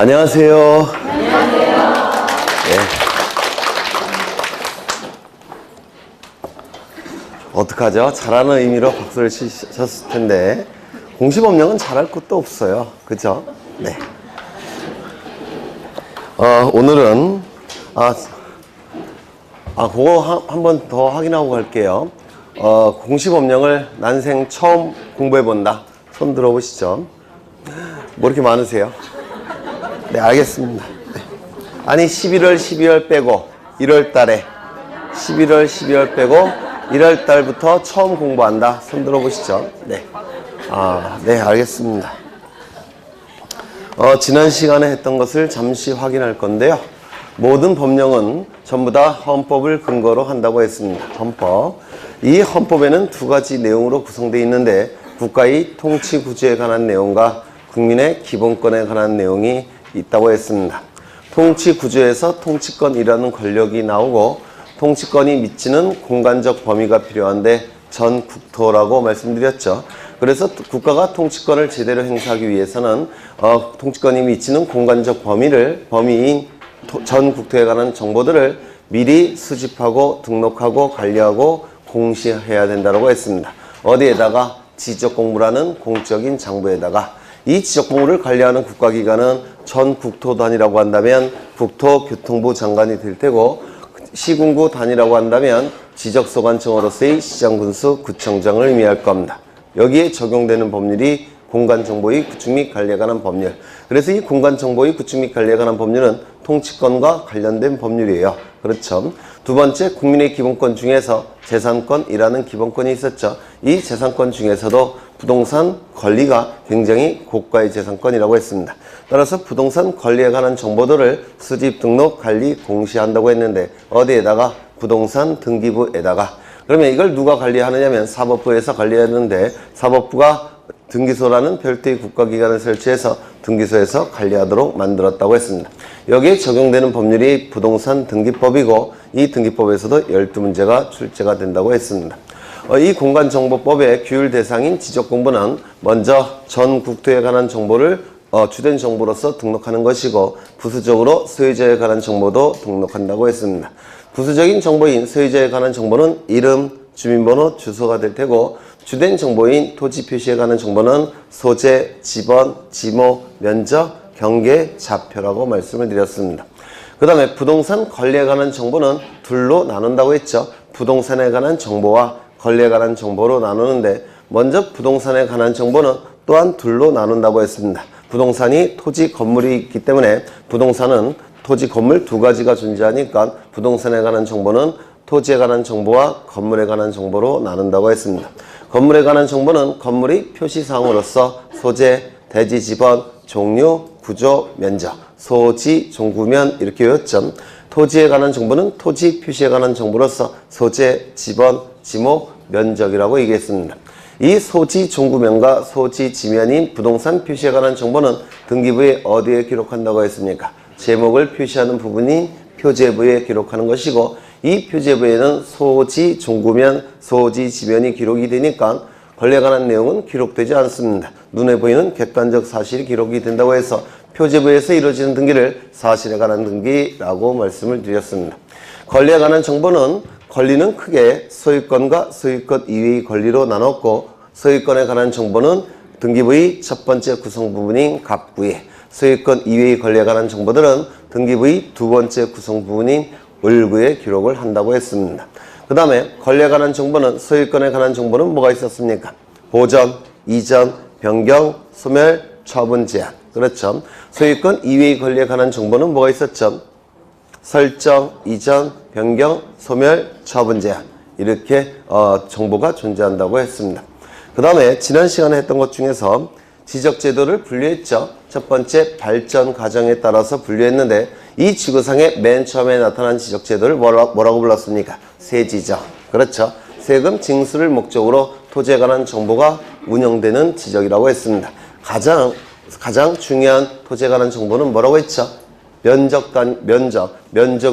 안녕하세요. 안녕하세요. 네. 어떡하죠? 잘하는 의미로 박수를 치셨을 텐데 공시법령은 잘할 것도 없어요. 그죠? 네. 오늘은 그거 한 번 더 확인하고 갈게요. 공시법령을 난생 처음 공부해본다. 손 들어보시죠. 뭐 이렇게 많으세요? 네, 알겠습니다. 네. 아니, 11월, 12월 빼고 1월 달에 11월, 12월 빼고 1월 달부터 처음 공부한다. 손 들어보시죠. 네. 네, 알겠습니다. 지난 시간에 했던 것을 잠시 확인할 건데요. 모든 법령은 전부 다 헌법을 근거로 한다고 했습니다. 헌법. 이 헌법에는 두 가지 내용으로 구성되어 있는데 국가의 통치 구조에 관한 내용과 국민의 기본권에 관한 내용이 있다고 했습니다. 통치 구조에서 통치권이라는 권력이 나오고 통치권이 미치는 공간적 범위가 필요한데 전국토라고 말씀드렸죠. 그래서 국가가 통치권을 제대로 행사하기 위해서는 통치권이 미치는 공간적 범위인 전국토에 관한 정보들을 미리 수집하고 등록하고 관리하고 공시해야 된다고 했습니다. 어디에다가? 지적공무라는 공적인 장부에다가. 이 지적공무를 관리하는 국가기관은 전국토 단위라고 한다면 국토교통부 장관이 될 테고, 시군구 단위라고 한다면 지적소관청으로서의 시장군수 구청장을 의미할 겁니다. 여기에 적용되는 법률이 공간정보의 구축 및 관리에 관한 법률. 그래서 이 공간정보의 구축 및 관리에 관한 법률은 통치권과 관련된 법률이에요. 그렇죠. 두 번째, 국민의 기본권 중에서 재산권이라는 기본권이 있었죠. 이 재산권 중에서도 부동산 권리가 굉장히 고가의 재산권이라고 했습니다. 따라서 부동산 권리에 관한 정보들을 수집, 등록, 관리, 공시한다고 했는데 어디에다가? 부동산 등기부에다가. 그러면 이걸 누가 관리하느냐면 사법부에서 관리하는데 사법부가 등기소라는 별도의 국가기관을 설치해서 등기소에서 관리하도록 만들었다고 했습니다. 여기에 적용되는 법률이 부동산 등기법이고 이 등기법에서도 12문제가 출제가 된다고 했습니다. 이 공간정보법의 규율 대상인 지적공부는 먼저 전국토에 관한 정보를 주된 정보로서 등록하는 것이고 부수적으로 소유자에 관한 정보도 등록한다고 했습니다. 부수적인 정보인 소유자에 관한 정보는 이름, 주민번호, 주소가 될 테고 주된 정보인 토지 표시에 관한 정보는 소재, 지번, 지모, 면적, 경계, 좌표라고 말씀을 드렸습니다. 그 다음에 부동산 권리에 관한 정보는 둘로 나눈다고 했죠. 부동산에 관한 정보와 권리에 관한 정보로 나누는데 먼저 부동산에 관한 정보는 또한 둘로 나눈다고 했습니다. 부동산이 토지, 건물이 있기 때문에 부동산은 토지, 건물 두 가지가 존재하니까 부동산에 관한 정보는 토지에 관한 정보와 건물에 관한 정보로 나눈다고 했습니다. 건물에 관한 정보는 건물의 표시사항으로서 소재, 대지 지번, 종류, 구조, 면적, 소지, 종구면 이렇게 외웠죠. 토지에 관한 정보는 토지 표시에 관한 정보로서 소재, 지번, 지목, 면적이라고 얘기했습니다. 이 소지 종구면과 소지 지면인 부동산 표시에 관한 정보는 등기부에 어디에 기록한다고 했습니까? 제목을 표시하는 부분인 표제부에 기록하는 것이고 이 표제부에는 소지 종구면, 소지 지면이 기록이 되니까 권리에 관한 내용은 기록되지 않습니다. 눈에 보이는 객관적 사실이 기록이 된다고 해서 표제부에서 이루어지는 등기를 사실에 관한 등기라고 말씀을 드렸습니다. 권리에 관한 정보는 권리는 크게 소유권과 소유권 이외의 권리로 나눴고 소유권에 관한 정보는 등기부의 첫 번째 구성 부분인 갑구에, 소유권 이외의 권리에 관한 정보들은 등기부의 두 번째 구성 부분인 을구에 기록을 한다고 했습니다. 그 다음에 권리에 관한 정보는 소유권에 관한 정보는 뭐가 있었습니까? 보전, 이전, 변경, 소멸, 처분 제한. 그렇죠. 소유권 이외의 권리에 관한 정보는 뭐가 있었죠? 설정, 이전, 변경, 소멸, 처분 제한. 이렇게 정보가 존재한다고 했습니다. 그 다음에 지난 시간에 했던 것 중에서 지적제도를 분류했죠. 첫 번째 발전 과정에 따라서 분류했는데 이 지구상에 맨 처음에 나타난 지적제도를 뭐라고 불렀습니까? 세지적. 그렇죠. 세금 징수를 목적으로 토지에 관한 정보가 운영되는 지적이라고 했습니다. 가장 중요한 토지에 관한 정보는 뭐라고 했죠? 면적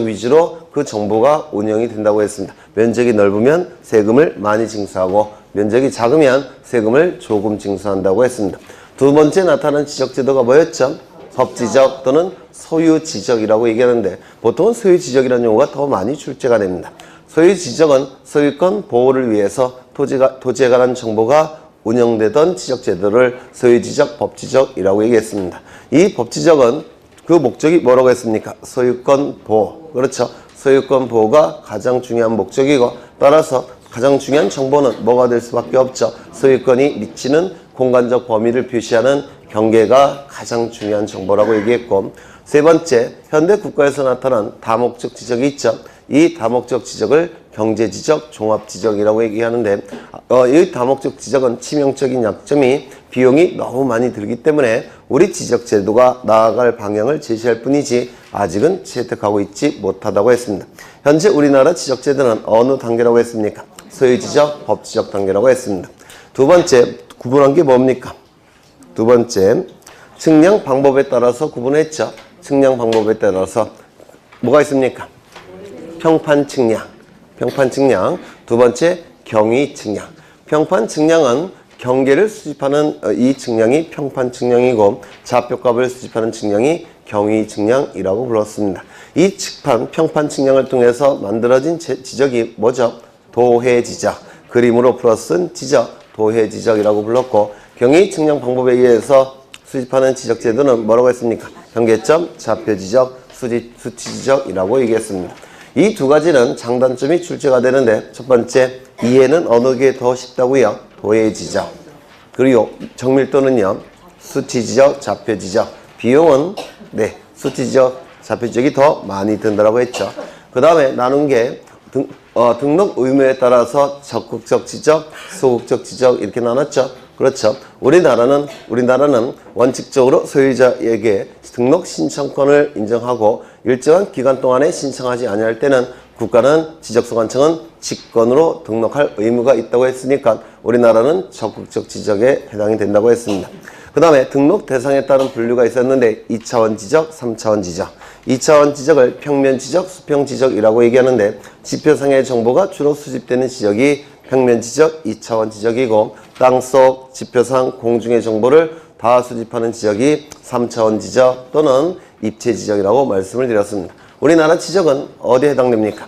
위주로 그 정보가 운영이 된다고 했습니다. 면적이 넓으면 세금을 많이 징수하고 면적이 작으면 세금을 조금 징수한다고 했습니다. 두 번째 나타난 지적제도가 뭐였죠? 법지적 또는 소유지적이라고 얘기하는데 보통은 소유지적이라는 용어가 더 많이 출제가 됩니다. 소유지적은 소유권 보호를 위해서 토지에 관한 정보가 운영되던 지적제도를 소유지적, 법지적이라고 얘기했습니다. 이 법지적은 그 목적이 뭐라고 했습니까? 소유권 보호. 그렇죠. 소유권 보호가 가장 중요한 목적이고 따라서 가장 중요한 정보는 뭐가 될 수밖에 없죠. 소유권이 미치는 공간적 범위를 표시하는 경계가 가장 중요한 정보라고 얘기했고 세 번째, 현대 국가에서 나타난 다목적 지적이 있죠. 이 다목적 지적을 경제지적, 종합지적이라고 얘기하는데 이 다목적 지적은 치명적인 약점이 비용이 너무 많이 들기 때문에 우리 지적제도가 나아갈 방향을 제시할 뿐이지 아직은 채택하고 있지 못하다고 했습니다. 현재 우리나라 지적제도는 어느 단계라고 했습니까? 소유지적, 법지적 단계라고 했습니다. 두 번째, 구분한 게 뭡니까? 두 번째, 측량 방법에 따라서 구분했죠. 측량 방법에 따라서 뭐가 있습니까? 평판 측량. 평판 측량. 두 번째, 경위 측량. 평판 측량은 경계를 수집하는 이 측량이 평판 측량이고 좌표값을 수집하는 측량이 경위 측량이라고 불렀습니다. 이 평판 측량을 통해서 만들어진 지적이 뭐죠? 도해 지적. 그림으로 풀어쓴 지적, 도해 지적이라고 불렀고 경위 측량 방법에 의해서 수집하는 지적 제도는 뭐라고 했습니까? 경계점, 좌표 지적, 수치 지적이라고 얘기했습니다. 이 두 가지는 장단점이 출제가 되는데 첫 번째, 이해는 어느 게 더 쉽다고요? 도해 지적. 그리고 정밀도는요, 수치 지적, 좌표 지적. 비용은 수치 지적, 좌표 지적이 더 많이 든다고 했죠. 그 다음에 나눈 게 등록 의무에 따라서 적극적 지적, 소극적 지적 이렇게 나눴죠. 그렇죠. 우리나라는 원칙적으로 소유자에게 등록 신청권을 인정하고 일정한 기간 동안에 신청하지 아니할 때는 국가는 지적소관청은 직권으로 등록할 의무가 있다고 했으니까 우리나라는 적극적 지적에 해당이 된다고 했습니다. 그 다음에 등록 대상에 따른 분류가 있었는데 2차원 지적, 3차원 지적. 2차원 지적을 평면 지적, 수평 지적이라고 얘기하는데 지표상의 정보가 주로 수집되는 지적이 평면 지적, 2차원 지적이고 땅속, 지표상, 공중의 정보를 다 수집하는 지적이 3차원 지적 또는 입체 지적이라고 말씀을 드렸습니다. 우리나라 지적은 어디에 해당됩니까?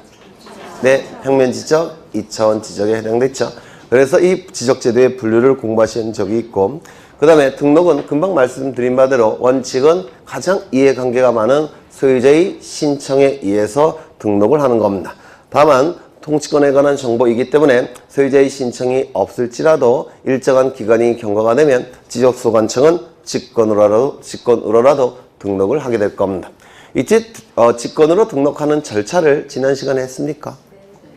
네, 평면 지적, 2차원 지적에 해당됐죠. 그래서 이 지적제도의 분류를 공부하신 적이 있고 그 다음에 등록은 금방 말씀드린 바대로 원칙은 가장 이해관계가 많은 소유자의 신청에 의해서 등록을 하는 겁니다. 다만 통치권에 관한 정보이기 때문에 소유자의 신청이 없을지라도 일정한 기간이 경과가 되면 지적소관청은 직권으로라도 등록을 하게 될 겁니다. 이제 직권으로 등록하는 절차를 지난 시간에 했습니까?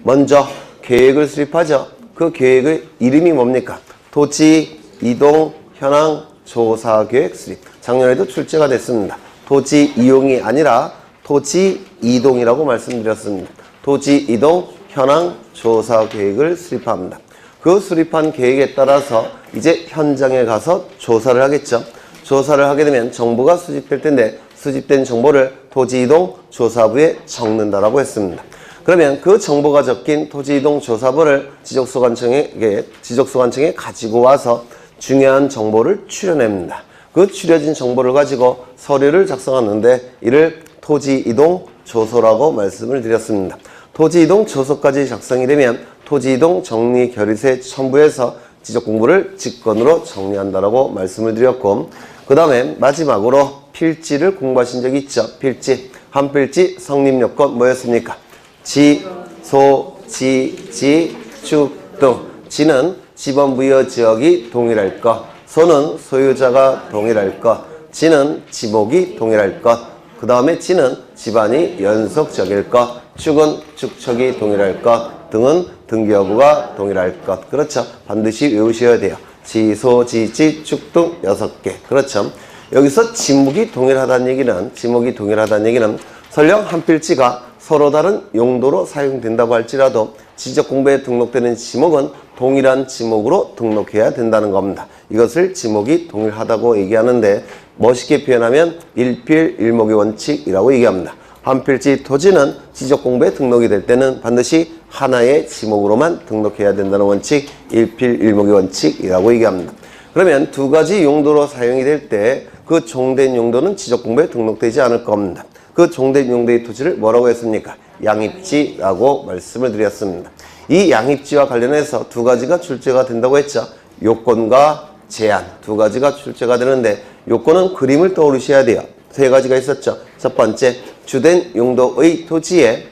먼저 계획을 수립하죠. 그 계획의 이름이 뭡니까? 토지, 이동, 현황, 조사 계획 수립. 작년에도 출제가 됐습니다. 토지 이용이 아니라 토지 이동이라고 말씀드렸습니다. 토지 이동, 현황, 조사 계획을 수립합니다. 그 수립한 계획에 따라서 이제 현장에 가서 조사를 하겠죠. 조사를 하게 되면 정보가 수집될 텐데 수집된 정보를 토지이동 조사부에 적는다라고 했습니다. 그러면 그 정보가 적힌 토지이동 조사부를 지적소관청에 가지고 와서 중요한 정보를 추려냅니다. 그 추려진 정보를 가지고 서류를 작성하는데 이를 토지이동 조서라고 말씀을 드렸습니다. 토지이동 조서까지 작성이 되면 토지이동 정리 결의세 첨부해서 지적공부를 직권으로 정리한다라고 말씀을 드렸고 그 다음에 마지막으로 필지를 공부하신 적이 있죠. 필지. 한 필지 성립요건 뭐였습니까? 지, 소, 지, 축 등. 지는 지번 부여 지역이 동일할 것. 소는 소유자가 동일할 것. 지는 지목이 동일할 것. 그 다음에 지는 집안이 연속적일 것. 축은 축척이 동일할 것. 등은 등기 여부가 동일할 것. 그렇죠. 반드시 외우셔야 돼요. 지, 소, 지, 축 등 6개. 그렇죠. 여기서 지목이 동일하다는 얘기는 설령 한 필지가 서로 다른 용도로 사용된다고 할지라도 지적공부에 등록되는 지목은 동일한 지목으로 등록해야 된다는 겁니다. 이것을 지목이 동일하다고 얘기하는데 멋있게 표현하면 일필일목의 원칙이라고 얘기합니다. 한 필지 토지는 지적공부에 등록이 될 때는 반드시 하나의 지목으로만 등록해야 된다는 원칙, 일필일목의 원칙이라고 얘기합니다. 그러면 두 가지 용도로 사용이 될 때 그 종된 용도는 지적공부에 등록되지 않을 겁니다. 그 종된 용도의 토지를 뭐라고 했습니까? 양입지라고 말씀을 드렸습니다. 이 양입지와 관련해서 두 가지가 출제가 된다고 했죠. 요건과 제한 두 가지가 출제가 되는데 요건은 그림을 떠오르셔야 돼요. 세 가지가 있었죠. 첫 번째, 주된 용도의 토지에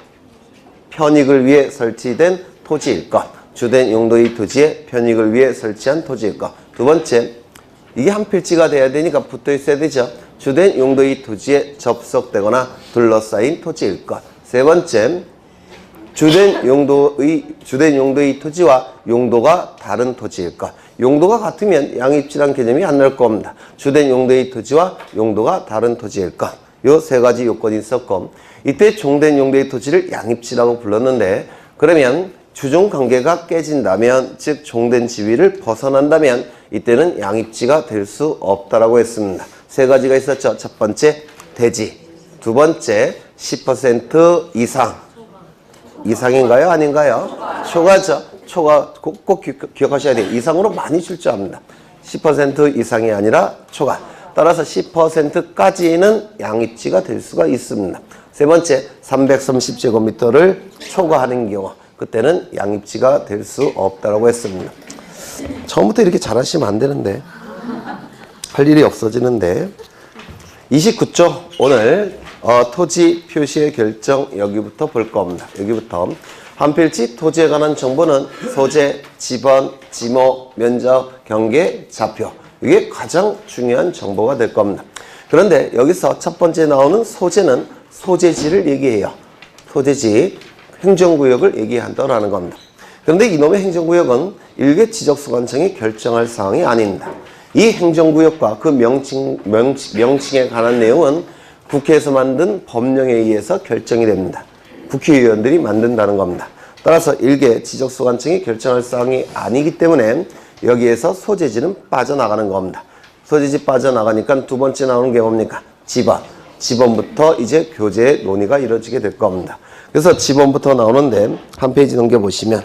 편익을 위해 설치된 토지일 것. 주된 용도의 토지에 편익을 위해 설치한 토지일 것. 두 번째, 이게 한 필지가 돼야 되니까 붙어 있어야 되죠. 주된 용도의 토지에 접속되거나 둘러싸인 토지일 것. 세 번째, 주된 용도의 토지와 용도가 다른 토지일 것. 용도가 같으면 양입지란 개념이 안 나올 겁니다. 주된 용도의 토지와 용도가 다른 토지일 것. 요 세 가지 요건이 있었고, 이때 종된 용도의 토지를 양입지라고 불렀는데, 그러면 주종 관계가 깨진다면, 즉 종된 지위를 벗어난다면 이때는 양입지가 될 수 없다라고 했습니다. 세 가지가 있었죠. 첫 번째, 대지. 두 번째, 10% 이상. 이상인가요? 아닌가요? 초과죠. 초과 꼭 기억하셔야 돼요. 이상으로 많이 출제합니다. 10% 이상이 아니라 초과. 따라서 10%까지는 양입지가 될 수가 있습니다. 세 번째, 330제곱미터를 초과하는 경우 그때는 양입지가 될 수 없다고 했습니다. 처음부터 이렇게 잘하시면 안 되는데 할 일이 없어지는데 29조 오늘 토지 표시의 결정 여기부터 볼 겁니다. 여기부터 한 필지 토지에 관한 정보는 소재, 지번, 지모, 면적, 경계, 좌표 이게 가장 중요한 정보가 될 겁니다. 그런데 여기서 첫 번째 나오는 소재는 소재지를 얘기해요. 소재지, 행정구역을 얘기한다라는 겁니다. 그런데 이놈의 행정구역은 일개 지적소관청이 결정할 사항이 아닙니다. 이 행정구역과 그 명칭에 관한 내용은 국회에서 만든 법령에 의해서 결정이 됩니다. 국회의원들이 만든다는 겁니다. 따라서 일개 지적소관청이 결정할 사항이 아니기 때문에 여기에서 소재지는 빠져나가는 겁니다. 소재지 빠져나가니까 두 번째 나오는 게 뭡니까? 지번. 지번부터 이제 교재의 논의가 이루어지게 될 겁니다. 그래서 지번부터 나오는데 한 페이지 넘겨보시면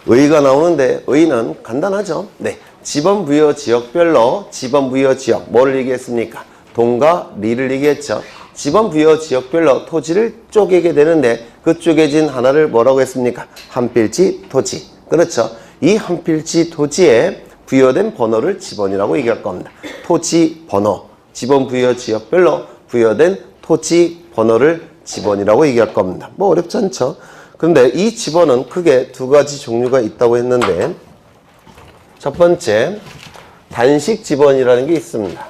의의가 나오는데 의의는 간단하죠. 네, 지번 부여 지역별로 지번 부여 지역 뭐를 얘기했습니까? 동과 리를 얘기했죠. 지번 부여 지역별로 토지를 쪼개게 되는데 그 쪼개진 하나를 뭐라고 했습니까? 한 필지 토지. 그렇죠. 이 한 필지 토지에 부여된 번호를 지번이라고 얘기할 겁니다. 토지 번호. 지번 부여 지역별로 부여된 토지 번호를 지번이라고 얘기할 겁니다. 뭐 어렵지 않죠. 그런데 이 지번은 크게 두 가지 종류가 있다고 했는데 첫 번째 단식 지번이라는 게 있습니다.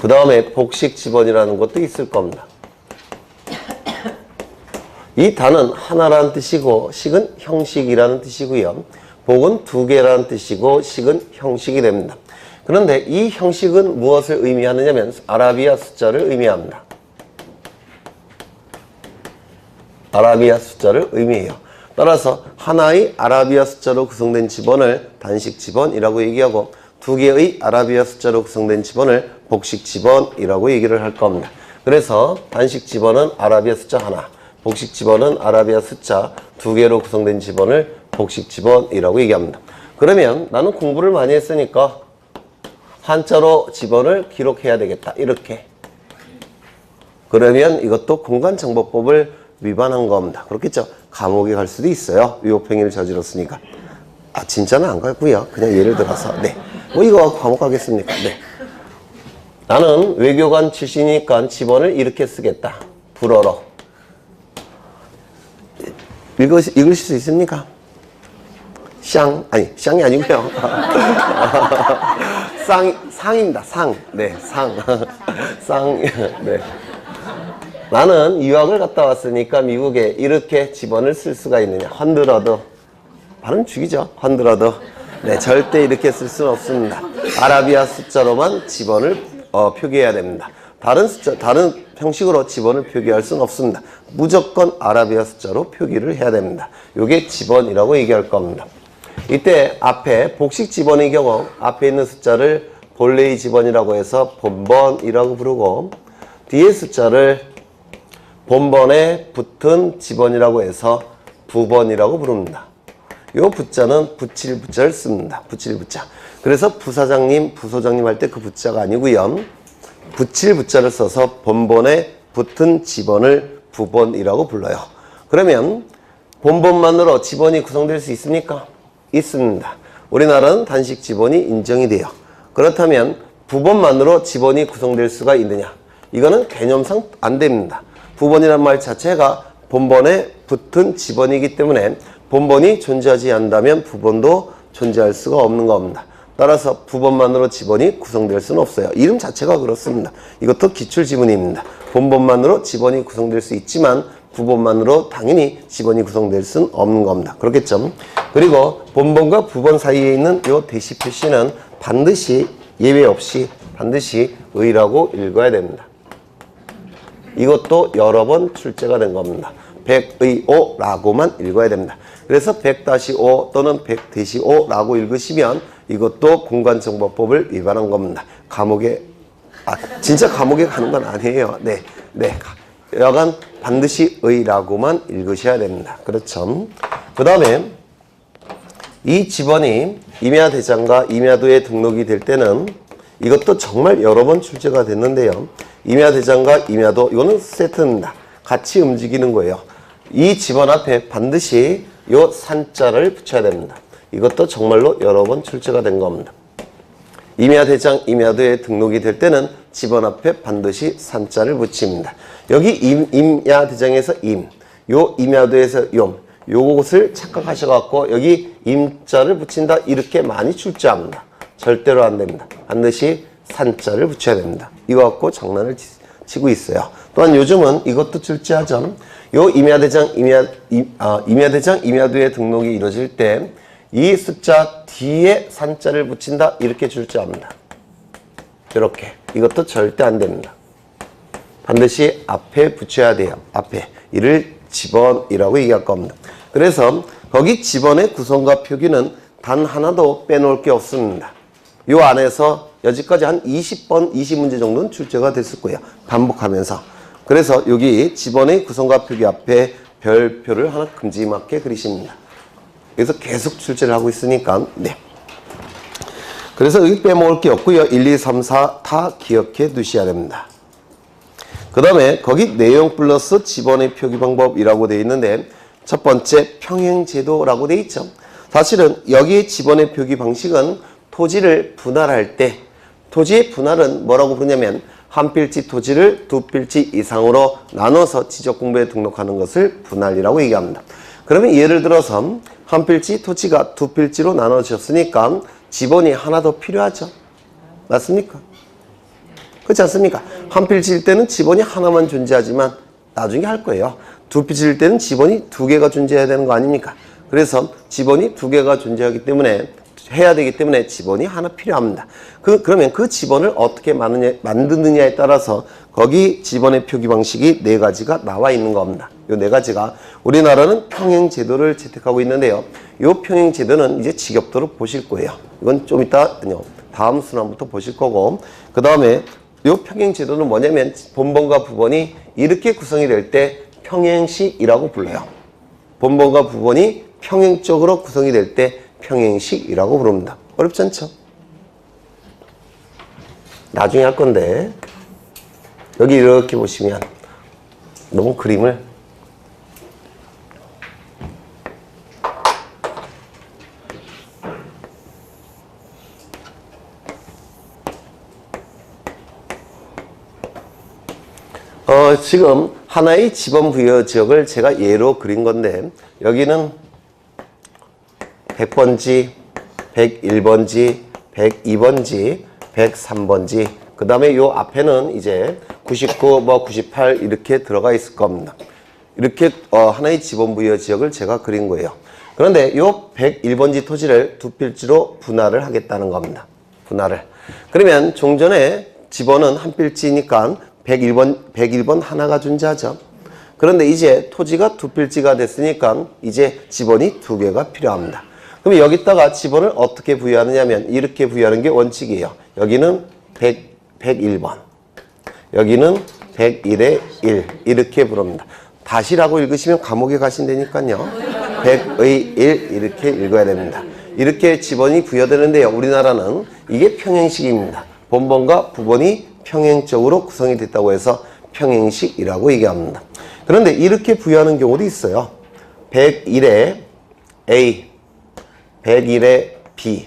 그 다음에 복식 지번이라는 것도 있을 겁니다. 이 단은 하나라는 뜻이고 식은 형식이라는 뜻이고요. 복은 두 개라는 뜻이고 식은 형식이 됩니다. 그런데 이 형식은 무엇을 의미하느냐면 아라비아 숫자를 의미합니다. 아라비아 숫자를 의미해요. 따라서 하나의 아라비아 숫자로 구성된 지번을 단식 지번이라고 얘기하고 두 개의 아라비아 숫자로 구성된 지번을 복식 지번이라고 얘기를 할 겁니다. 그래서 단식 지번은 아라비아 숫자 하나, 복식 지번은 아라비아 숫자 두 개로 구성된 지번을 복식 지번이라고 얘기합니다. 그러면 나는 공부를 많이 했으니까 한자로 지번을 기록해야 되겠다. 이렇게. 그러면 이것도 공간정보법을 위반한 겁니다. 그렇겠죠? 감옥에 갈 수도 있어요. 위법행위를 저질렀으니까. 아, 진짜는 안 가고요. 그냥 예를 들어서. 네. 뭐 이거 감옥 가겠습니까? 네. 나는 외교관 출신이니까 지번을 이렇게 쓰겠다. 불어로. 읽으실 수 있습니까? 샹이 아니고요. 상입니다. 상. 네, 상. 상. 네. 나는 유학을 갔다 왔으니까 미국에 이렇게 지번을 쓸 수가 있느냐. 헌드러드. 발음 죽이죠. 헌드러드. 네, 절대 이렇게 쓸 수는 없습니다. 아라비아 숫자로만 지번을 표기해야 됩니다. 다른 형식으로 지번을 표기할 수는 없습니다. 무조건 아라비아 숫자로 표기를 해야 됩니다. 이게 지번이라고 얘기할 겁니다. 이때 앞에 복식 지번의 경우 앞에 있는 숫자를 본래의 지번이라고 해서 본번이라고 부르고 뒤에 숫자를 본번에 붙은 지번이라고 해서 부번이라고 부릅니다. 요 부자는 붙일 부자를 씁니다. 붙일 부자. 그래서 부사장님, 부소장님 할 때 그 부자가 아니고요. 붙일 부자를 써서 본본에 붙은 지번을 부본이라고 불러요. 그러면 본본만으로 지번이 구성될 수 있습니까? 있습니다. 우리나라는 단식 지번이 인정이 돼요. 그렇다면 부본만으로 지번이 구성될 수가 있느냐? 이거는 개념상 안 됩니다. 부본이란 말 자체가 본본에 붙은 지번이기 때문에 본본이 존재하지 않는다면 부본도 존재할 수가 없는 겁니다. 따라서 부본만으로 지번이 구성될 수는 없어요. 이름 자체가 그렇습니다. 이것도 기출지문입니다. 본본만으로 지번이 구성될 수 있지만 부본만으로 당연히 지번이 구성될 수는 없는 겁니다. 그렇겠죠? 그리고 본본과 부본 사이에 있는 이 대시 표시는 반드시 예외 없이 반드시 의라고 읽어야 됩니다. 이것도 여러 번 출제가 된 겁니다. 100의5라고만 읽어야 됩니다. 그래서 100-5 또는 100-5라고 읽으시면 이것도 공간정보법을 위반한 겁니다. 감옥에 진짜 감옥에 가는 건 아니에요. 네. 여간 반드시 의라고만 읽으셔야 됩니다. 그렇죠? 그 다음에 이 지번이 임야대장과 임야도에 등록이 될 때는 이것도 정말 여러 번 출제가 됐는데요. 임야대장과 임야도 이거는 세트입니다. 같이 움직이는 거예요. 이 지번 앞에 반드시 요 산자를 붙여야 됩니다. 이것도 정말로 여러 번 출제가 된 겁니다. 임야대장, 임야도에 등록이 될 때는 지번 앞에 반드시 산자를 붙입니다. 여기 임야대장에서 요 임야도에서 요것을 착각하셔갖고 여기 임자를 붙인다 이렇게 많이 출제합니다. 절대로 안 됩니다. 반드시 산자를 붙여야 됩니다. 이거 갖고 장난을 치고 있어요. 또한 요즘은 이것도 출제하죠. 요 임야대장, 임야도에 등록이 이루어질 때 이 숫자 뒤에 산자를 붙인다 이렇게 출제합니다. 이렇게. 이것도 절대 안 됩니다. 반드시 앞에 붙여야 돼요. 앞에. 이를 지번이라고 얘기할 겁니다. 그래서 거기 지번의 구성과 표기는 단 하나도 빼놓을 게 없습니다. 요 안에서 여기까지 한 20번, 20문제 정도는 출제가 됐을 거예요. 반복하면서. 그래서 여기 지번의 구성과 표기 앞에 별표를 하나 큼지막하게 그리십니다. 그래서 계속 출제를 하고 있으니까, 네. 그래서 여기 빼먹을 게 없고요. 1, 2, 3, 4 다 기억해 두셔야 됩니다. 그 다음에 거기 내용 플러스 지번의 표기 방법이라고 되어 있는데 첫 번째 평행제도라고 되어 있죠. 사실은 여기 지번의 표기 방식은 토지를 분할할 때 토지의 분할은 뭐라고 부르냐면 한 필지 토지를 두 필지 이상으로 나눠서 지적공부에 등록하는 것을 분할이라고 얘기합니다. 그러면 예를 들어서 한 필지 토지가 두 필지로 나눠졌으니까 지번이 하나 더 필요하죠. 맞습니까? 그렇지 않습니까? 한 필지일 때는 지번이 하나만 존재하지만 나중에 할 거예요. 두 필지일 때는 지번이 두 개가 존재해야 되는 거 아닙니까? 그래서 지번이 두 개가 존재하기 때문에 해야 되기 때문에 지번이 하나 필요합니다. 그러면 그 지번을 어떻게 만드느냐에 따라서 거기 지번의 표기 방식이 네 가지가 나와 있는 겁니다. 이 네 가지가 우리나라는 평행제도를 채택하고 있는데요. 이 평행제도는 이제 지겹도록 보실 거예요. 이건 좀 이따 다음 순환부터 보실 거고 그 다음에 이 평행제도는 뭐냐면 본본과 부본이 이렇게 구성이 될 때 평행식이라고 불러요. 본본과 부본이 평행적으로 구성이 될 때 평행식이라고 부릅니다. 어렵지 않죠? 나중에 할 건데 여기 이렇게 보시면 너무 그림을 지금 하나의 지번 부여 지역을 제가 예로 그린 건데 여기는 100번지, 101번지, 102번지, 103번지 그 다음에 요 앞에는 이제 99, 98 이렇게 들어가 있을 겁니다. 이렇게 하나의 지번 부여 지역을 제가 그린 거예요. 그런데 요 101번지 토지를 두 필지로 분할을 하겠다는 겁니다. 분할을. 그러면 종전에 지번은 한 필지니까 101번 하나가 존재하죠. 그런데 이제 토지가 두 필지가 됐으니까 이제 지번이 두 개가 필요합니다. 그럼 여기다가 지번을 어떻게 부여하느냐면 이렇게 부여하는 게 원칙이에요. 여기는 101번. 여기는 101에 1. 이렇게 부릅니다. 다시라고 읽으시면 감옥에 가신다니까요. 100의 1 이렇게 읽어야 됩니다. 이렇게 지번이 부여되는데요. 우리나라는 이게 평행식입니다. 본번과 부번이 평행적으로 구성이 됐다고 해서 평행식이라고 얘기합니다. 그런데 이렇게 부여하는 경우도 있어요. 101에 A, 101에 B,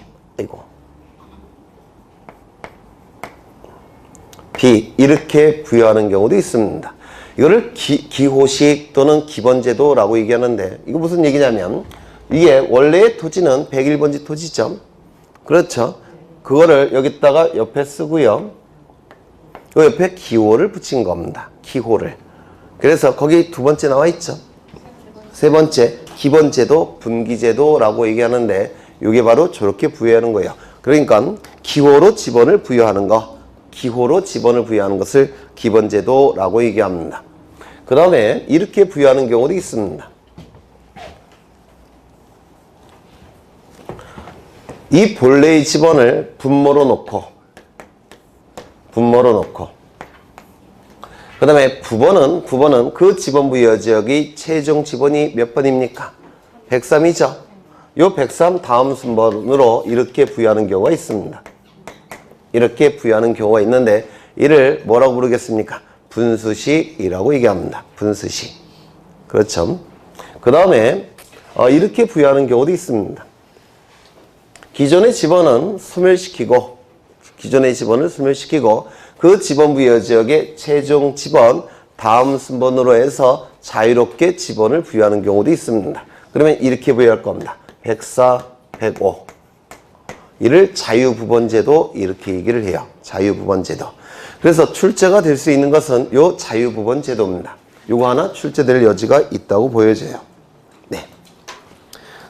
B 이렇게 부여하는 경우도 있습니다. 이거를 기호식 또는 기번제도라고 얘기하는데 이거 무슨 얘기냐면 이게 원래의 토지는 101번지 토지죠. 그렇죠. 그거를 여기다가 옆에 쓰고요. 그 옆에 기호를 붙인 겁니다. 기호를. 그래서 거기 두 번째 나와 있죠. 세 번째 기번제도, 분기제도라고 얘기하는데 이게 바로 저렇게 부여하는 거예요. 그러니까 기호로 지번을 부여하는 거, 기호로 지번을 부여하는 것을 기번제도라고 얘기합니다. 그 다음에 이렇게 부여하는 경우도 있습니다. 이 본래의 지번을 분모로 놓고 그 다음에 부번은 그 지번 부여 지역의 최종 지번이 몇 번입니까? 103이죠. 요 103 다음 순번으로 이렇게 부여하는 경우가 있습니다. 이렇게 부여하는 경우가 있는데 이를 뭐라고 부르겠습니까? 분수식이라고 얘기합니다. 분수식. 그렇죠. 그 다음에 이렇게 부여하는 경우도 있습니다. 기존의 지번을 소멸시키고 그 지번 부여 지역의 최종 지번 다음 순번으로 해서 자유롭게 지번을 부여하는 경우도 있습니다. 그러면 이렇게 부여할 겁니다. 104, 105 이를 자유부번제도 이렇게 얘기를 해요. 자유부번제도. 그래서 출제가 될 수 있는 것은 요 자유부번제도입니다. 요거 하나 출제될 여지가 있다고 보여져요. 네.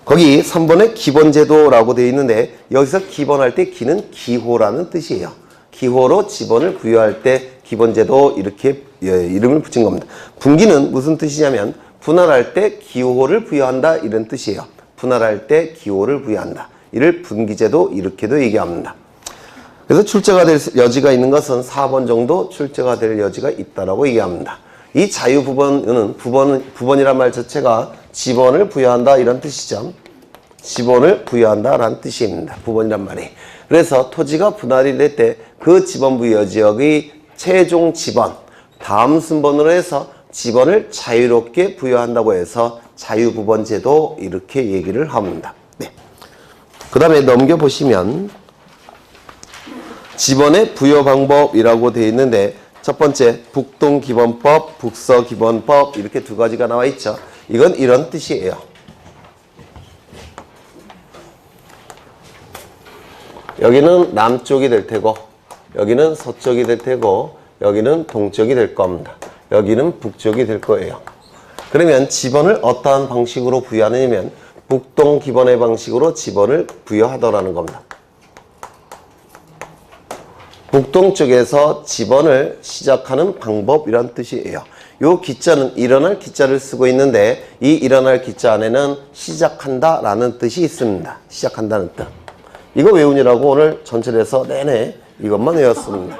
거기 3번에 기번제도라고 되어 있는데 여기서 기번할 때 기는 기호라는 뜻이에요. 기호로 지번을 부여할 때 기번제도 이렇게 이름을 붙인 겁니다. 분기는 무슨 뜻이냐면 분할할 때 기호를 부여한다 이런 뜻이에요. 분할할 때 기호를 부여한다. 이를 분기제도 이렇게도 얘기합니다. 그래서 출제가 될 여지가 있는 것은 4번 정도 출제가 될 여지가 있다라고 얘기합니다. 이 자유부번은 부번이란 말 자체가 지번을 부여한다 이런 뜻이죠. 지번을 부여한다라는 뜻입니다. 부번이란 말이. 그래서 토지가 분할이 될 때 그 지번 부여 지역의 최종 지번 다음 순번으로 해서 지번을 자유롭게 부여한다고 해서 자유부번제도 이렇게 얘기를 합니다. 네. 그 다음에 넘겨보시면 지번의 부여 방법이라고 되어 있는데 첫 번째 북동기번법, 북서기번법 이렇게 두 가지가 나와 있죠. 이건 이런 뜻이에요. 여기는 남쪽이 될 테고 여기는 서쪽이 될 테고 여기는 동쪽이 될 겁니다. 여기는 북쪽이 될 거예요. 그러면 지번을 어떠한 방식으로 부여하느냐면 북동기번의 방식으로 지번을 부여하더라는 겁니다. 북동쪽에서 지번을 시작하는 방법이란 뜻이에요. 요 기자는 일어날 기자를 쓰고 있는데 이 일어날 기자 안에는 시작한다 라는 뜻이 있습니다. 시작한다는 뜻. 이거 외우느라고 오늘 전철에서 내내 이것만 외웠습니다.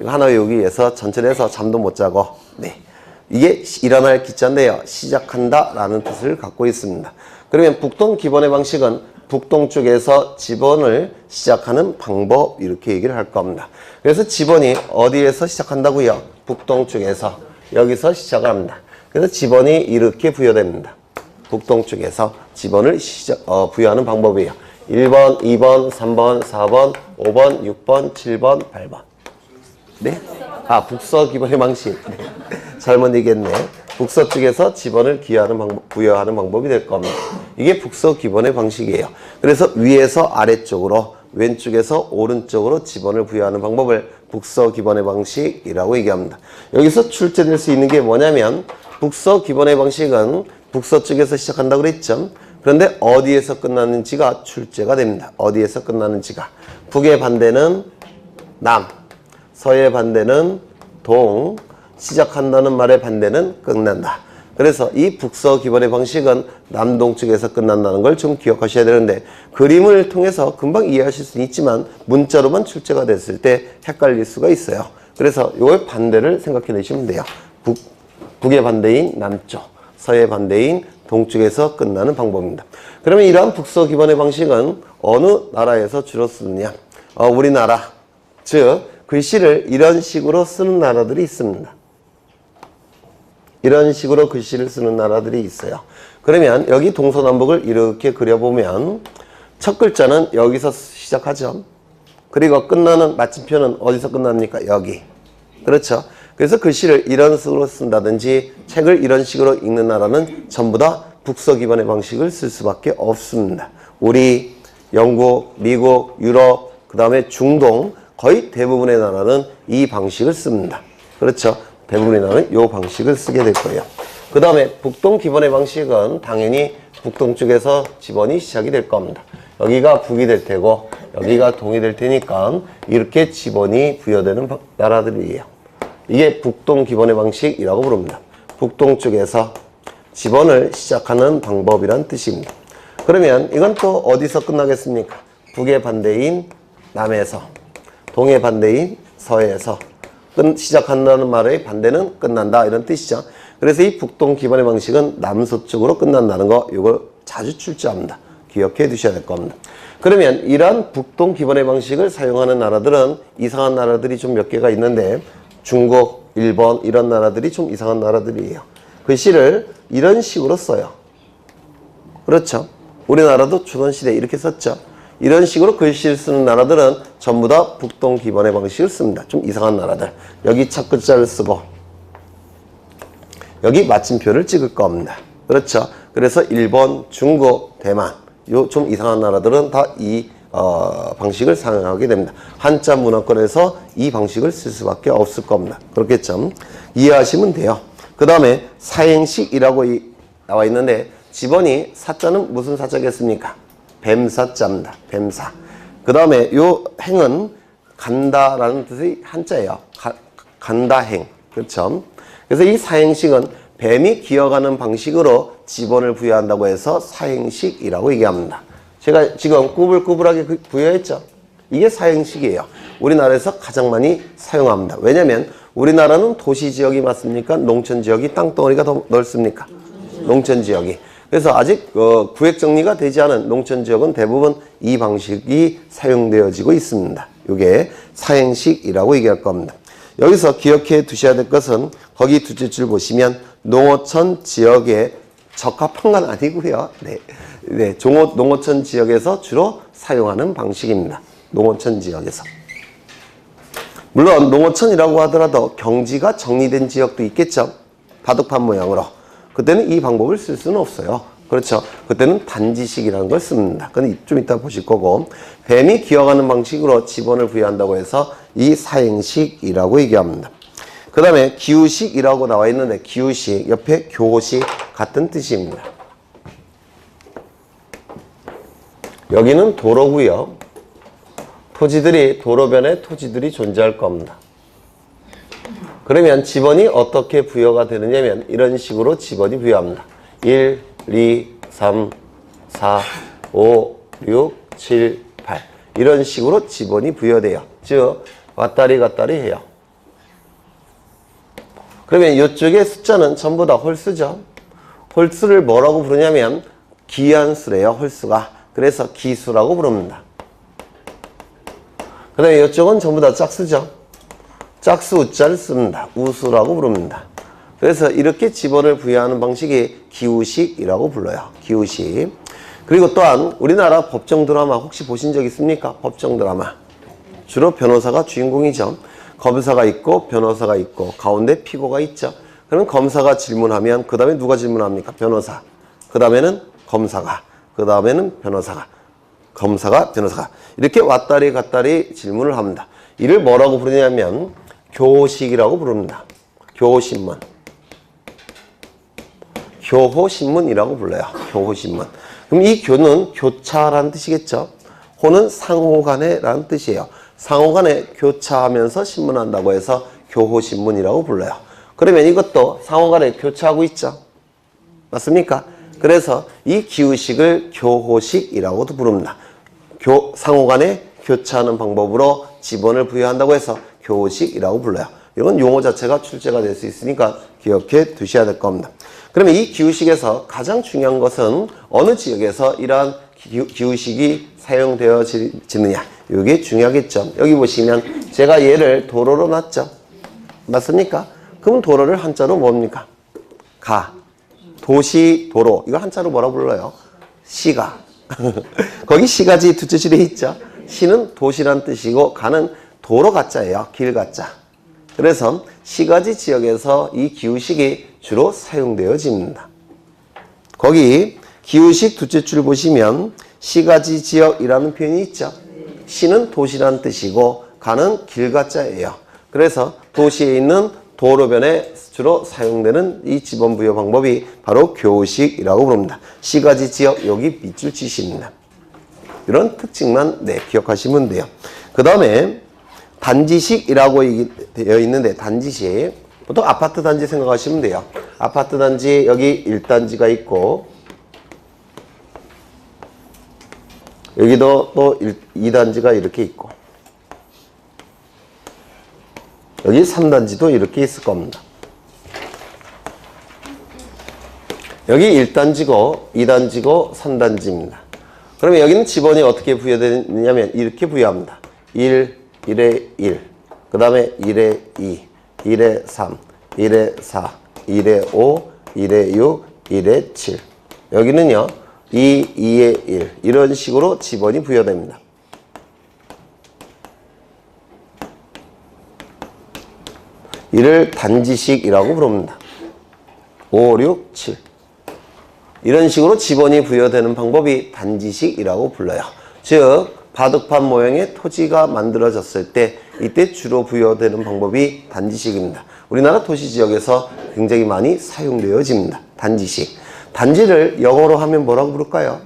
이거 하나 외우기 위해서 전철에서 잠도 못 자고. 네. 이게 일어날 기자인데요. 시작한다 라는 뜻을 갖고 있습니다. 그러면 북동기번의 방식은 북동쪽에서 지번을 시작하는 방법 이렇게 얘기를 할 겁니다. 그래서 지번이 어디에서 시작한다고요? 북동쪽에서 여기서 시작을 합니다. 그래서 지번이 이렇게 부여됩니다. 북동쪽에서 지번을 부여하는 방법이에요. 1번, 2번, 3번, 4번, 5번, 6번, 7번, 8번. 네? 북서기번의 방식. 네. 잘못 얘기했네. 북서쪽에서 지번을 부여하는 방법이 될 겁니다. 이게 북서기번의 방식이에요. 그래서 위에서 아래쪽으로, 왼쪽에서 오른쪽으로 지번을 부여하는 방법을 북서기번의 방식이라고 얘기합니다. 여기서 출제될 수 있는 게 뭐냐면 북서기번의 방식은 북서쪽에서 시작한다고 그랬죠. 그런데 어디에서 끝나는지가 출제가 됩니다. 어디에서 끝나는지가. 북의 반대는 남, 서의 반대는 동, 시작한다는 말의 반대는 끝난다. 그래서 이 북서기번의 방식은 남동쪽에서 끝난다는 걸 좀 기억하셔야 되는데 그림을 통해서 금방 이해하실 수는 있지만 문자로만 출제가 됐을 때 헷갈릴 수가 있어요. 그래서 이걸 반대를 생각해 내시면 돼요. 북의 반대인 남쪽. 서의 반대인 동쪽에서 끝나는 방법입니다. 그러면 이러한 북서 기본의 방식은 어느 나라에서 주로 쓰느냐? 우리나라, 즉 글씨를 이런 식으로 쓰는 나라들이 있습니다. 이런 식으로 글씨를 쓰는 나라들이 있어요. 그러면 여기 동서남북을 이렇게 그려보면 첫 글자는 여기서 시작하죠. 그리고 끝나는 마침표는 어디서 끝납니까? 여기. 그렇죠. 그래서 글씨를 이런 식으로 쓴다든지 책을 이런 식으로 읽는 나라는 전부 다 북서 기반의 방식을 쓸 수밖에 없습니다. 우리, 영국, 미국, 유럽, 그 다음에 중동 거의 대부분의 나라는 이 방식을 씁니다. 그렇죠. 대부분의 나라는 이 방식을 쓰게 될 거예요. 그 다음에 북동 기본의 방식은 당연히 북동쪽에서 지번이 시작이 될 겁니다. 여기가 북이 될 테고 여기가 동이 될 테니까 이렇게 지번이 부여되는 나라들이에요. 이게 북동 기본의 방식이라고 부릅니다. 북동쪽에서 지번을 시작하는 방법이란 뜻입니다. 그러면 이건 또 어디서 끝나겠습니까? 북의 반대인 남에서, 동의 반대인 서에서 시작한다는 말의 반대는 끝난다 이런 뜻이죠. 그래서 이 북동 기본의 방식은 남서쪽으로 끝난다는 거 이걸 자주 출제합니다. 기억해 두셔야 될 겁니다. 그러면 이러한 북동 기본의 방식을 사용하는 나라들은 이상한 나라들이 좀 몇 개가 있는데 중국, 일본 이런 나라들이 좀 이상한 나라들이에요. 글씨를 이런 식으로 써요. 그렇죠. 우리나라도 조선시대 이렇게 썼죠. 이런 식으로 글씨를 쓰는 나라들은 전부 다 북동 기본의 방식을 씁니다. 좀 이상한 나라들. 여기 첫 글자를 쓰고 여기 마침표를 찍을 겁니다. 그렇죠. 그래서 일본, 중국, 대만 요 좀 이상한 나라들은 다 이 방식을 사용하게 됩니다. 한자 문화권에서 이 방식을 쓸 수밖에 없을 겁니다. 그렇겠죠. 이해하시면 돼요. 그 다음에 사행식이라고 나와 있는데 지번이 사자는 무슨 사자겠습니까? 뱀사자입니다. 뱀사. 그 다음에 요 행은 간다라는 뜻의 한자예요. 간다행. 그렇죠. 그래서 이 사행식은 뱀이 기어가는 방식으로 지번을 부여한다고 해서 사행식이라고 얘기합니다. 제가 지금 꾸불꾸불하게 부여했죠. 이게 사행식이에요. 우리나라에서 가장 많이 사용합니다. 왜냐하면 우리나라는 도시 지역이 맞습니까? 농촌 지역이 땅덩어리가 더 넓습니까? 농촌 지역이. 그래서 아직 구획 정리가 되지 않은 농촌 지역은 대부분 이 방식이 사용되어지고 있습니다. 이게 사행식이라고 얘기할 겁니다. 여기서 기억해 두셔야 될 것은 거기 두째 줄 보시면 농어촌 지역에 적합한 건 아니고요. 농어촌 지역에서 주로 사용하는 방식입니다. 농어촌 지역에서. 물론 농어촌이라고 하더라도 경지가 정리된 지역도 있겠죠. 바둑판 모양으로. 그때는 이 방법을 쓸 수는 없어요. 그렇죠. 그때는 단지식이라는 걸 씁니다. 그건 좀 이따 보실 거고 뱀이 기어가는 방식으로 지번을 부여한다고 해서 이 사행식이라고 얘기합니다. 그 다음에 기우식이라고 나와 있는데 기우식 옆에 교식 같은 뜻입니다. 여기는 도로고요. 도로변에 토지들이 존재할 겁니다. 그러면 지번이 어떻게 부여가 되느냐면 이런 식으로 지번이 부여합니다. 1, 2, 3, 4, 5, 6, 7, 8 이런 식으로 지번이 부여돼요. 즉 왔다리 갔다리 해요. 그러면 이쪽의 숫자는 전부 다 홀수죠. 홀수를 뭐라고 부르냐면 기한수래요. 홀수가. 그래서 기수라고 부릅니다. 그 다음에 이쪽은 전부 다 짝수죠. 짝수 우자를 씁니다. 우수라고 부릅니다. 그래서 이렇게 지번을 부여하는 방식이 기우식이라고 불러요. 기우식. 그리고 또한 우리나라 법정 드라마 혹시 보신 적 있습니까? 법정 드라마. 주로 변호사가 주인공이죠. 검사가 있고 변호사가 있고 가운데 피고가 있죠. 그럼 검사가 질문하면 그 다음에 누가 질문합니까? 변호사. 그 다음에는 검사가. 그 다음에는 변호사가. 검사가 변호사가. 이렇게 왔다리 갔다리 질문을 합니다. 이를 뭐라고 부르냐면 교식이라고 부릅니다. 교호신문. 교호신문이라고 불러요. 교호신문. 그럼 이 교는 교차라는 뜻이겠죠. 호는 상호간에라는 뜻이에요. 상호간에 교차하면서 신문한다고 해서 교호신문이라고 불러요. 그러면 이것도 상호간에 교차하고 있죠. 맞습니까? 그래서 이 기우식을 교호식이라고도 부릅니다. 상호간에 교차하는 방법으로 지번을 부여한다고 해서 교호식이라고 불러요. 이건 용어 자체가 출제가 될 수 있으니까 기억해 두셔야 될 겁니다. 그러면 이 기후식에서 가장 중요한 것은 어느 지역에서 이러한 기후식이 사용되어지느냐. 이게 중요하겠죠. 여기 보시면 제가 얘를 도로로 놨죠. 맞습니까? 그럼 도로를 한자로 뭡니까? 가. 도시, 도로. 이거 한자로 뭐라고 불러요? 시가. 거기 시가지 두째 줄에 있죠. 시는 도시란 뜻이고 가는 도로 가자예요. 길 가자. 그래서 시가지 지역에서 이 기후식이 주로 사용되어집니다. 거기 기후식 두째 줄 보시면 시가지 지역이라는 표현이 있죠. 시는 도시란 뜻이고 가는 길 가자예요. 그래서 도시에 있는 도로변에 주로 사용되는 이 지번부여 방법이 바로 교식이라고 부릅니다. 시가지 지역 여기 밑줄 치십니다. 이런 특징만 기억하시면 돼요. 그 다음에 단지식이라고 되어 있는데 단지식 보통 아파트 단지 생각하시면 돼요. 아파트 단지 여기 1단지가 있고 여기도 또 2단지가 이렇게 있고 여기 3단지도 이렇게 있을 겁니다. 여기 1단지고 2단지고 3단지입니다. 그러면 여기는 지번이 어떻게 부여되느냐면 이렇게 부여합니다. 1, 1에 1, 그 다음에 1에 2, 1에 3, 1에 4, 1에 5, 1에 6, 1에 7. 여기는요 2, 2에 1 이런 식으로 지번이 부여됩니다. 이를 단지식이라고 부릅니다. 5, 6, 7 이런 식으로 지번이 부여되는 방법이 단지식이라고 불러요. 즉 바둑판 모양의 토지가 만들어졌을 때 이때 주로 부여되는 방법이 단지식입니다. 우리나라 도시지역에서 굉장히 많이 사용되어집니다. 단지식. 단지를 영어로 하면 뭐라고 부를까요?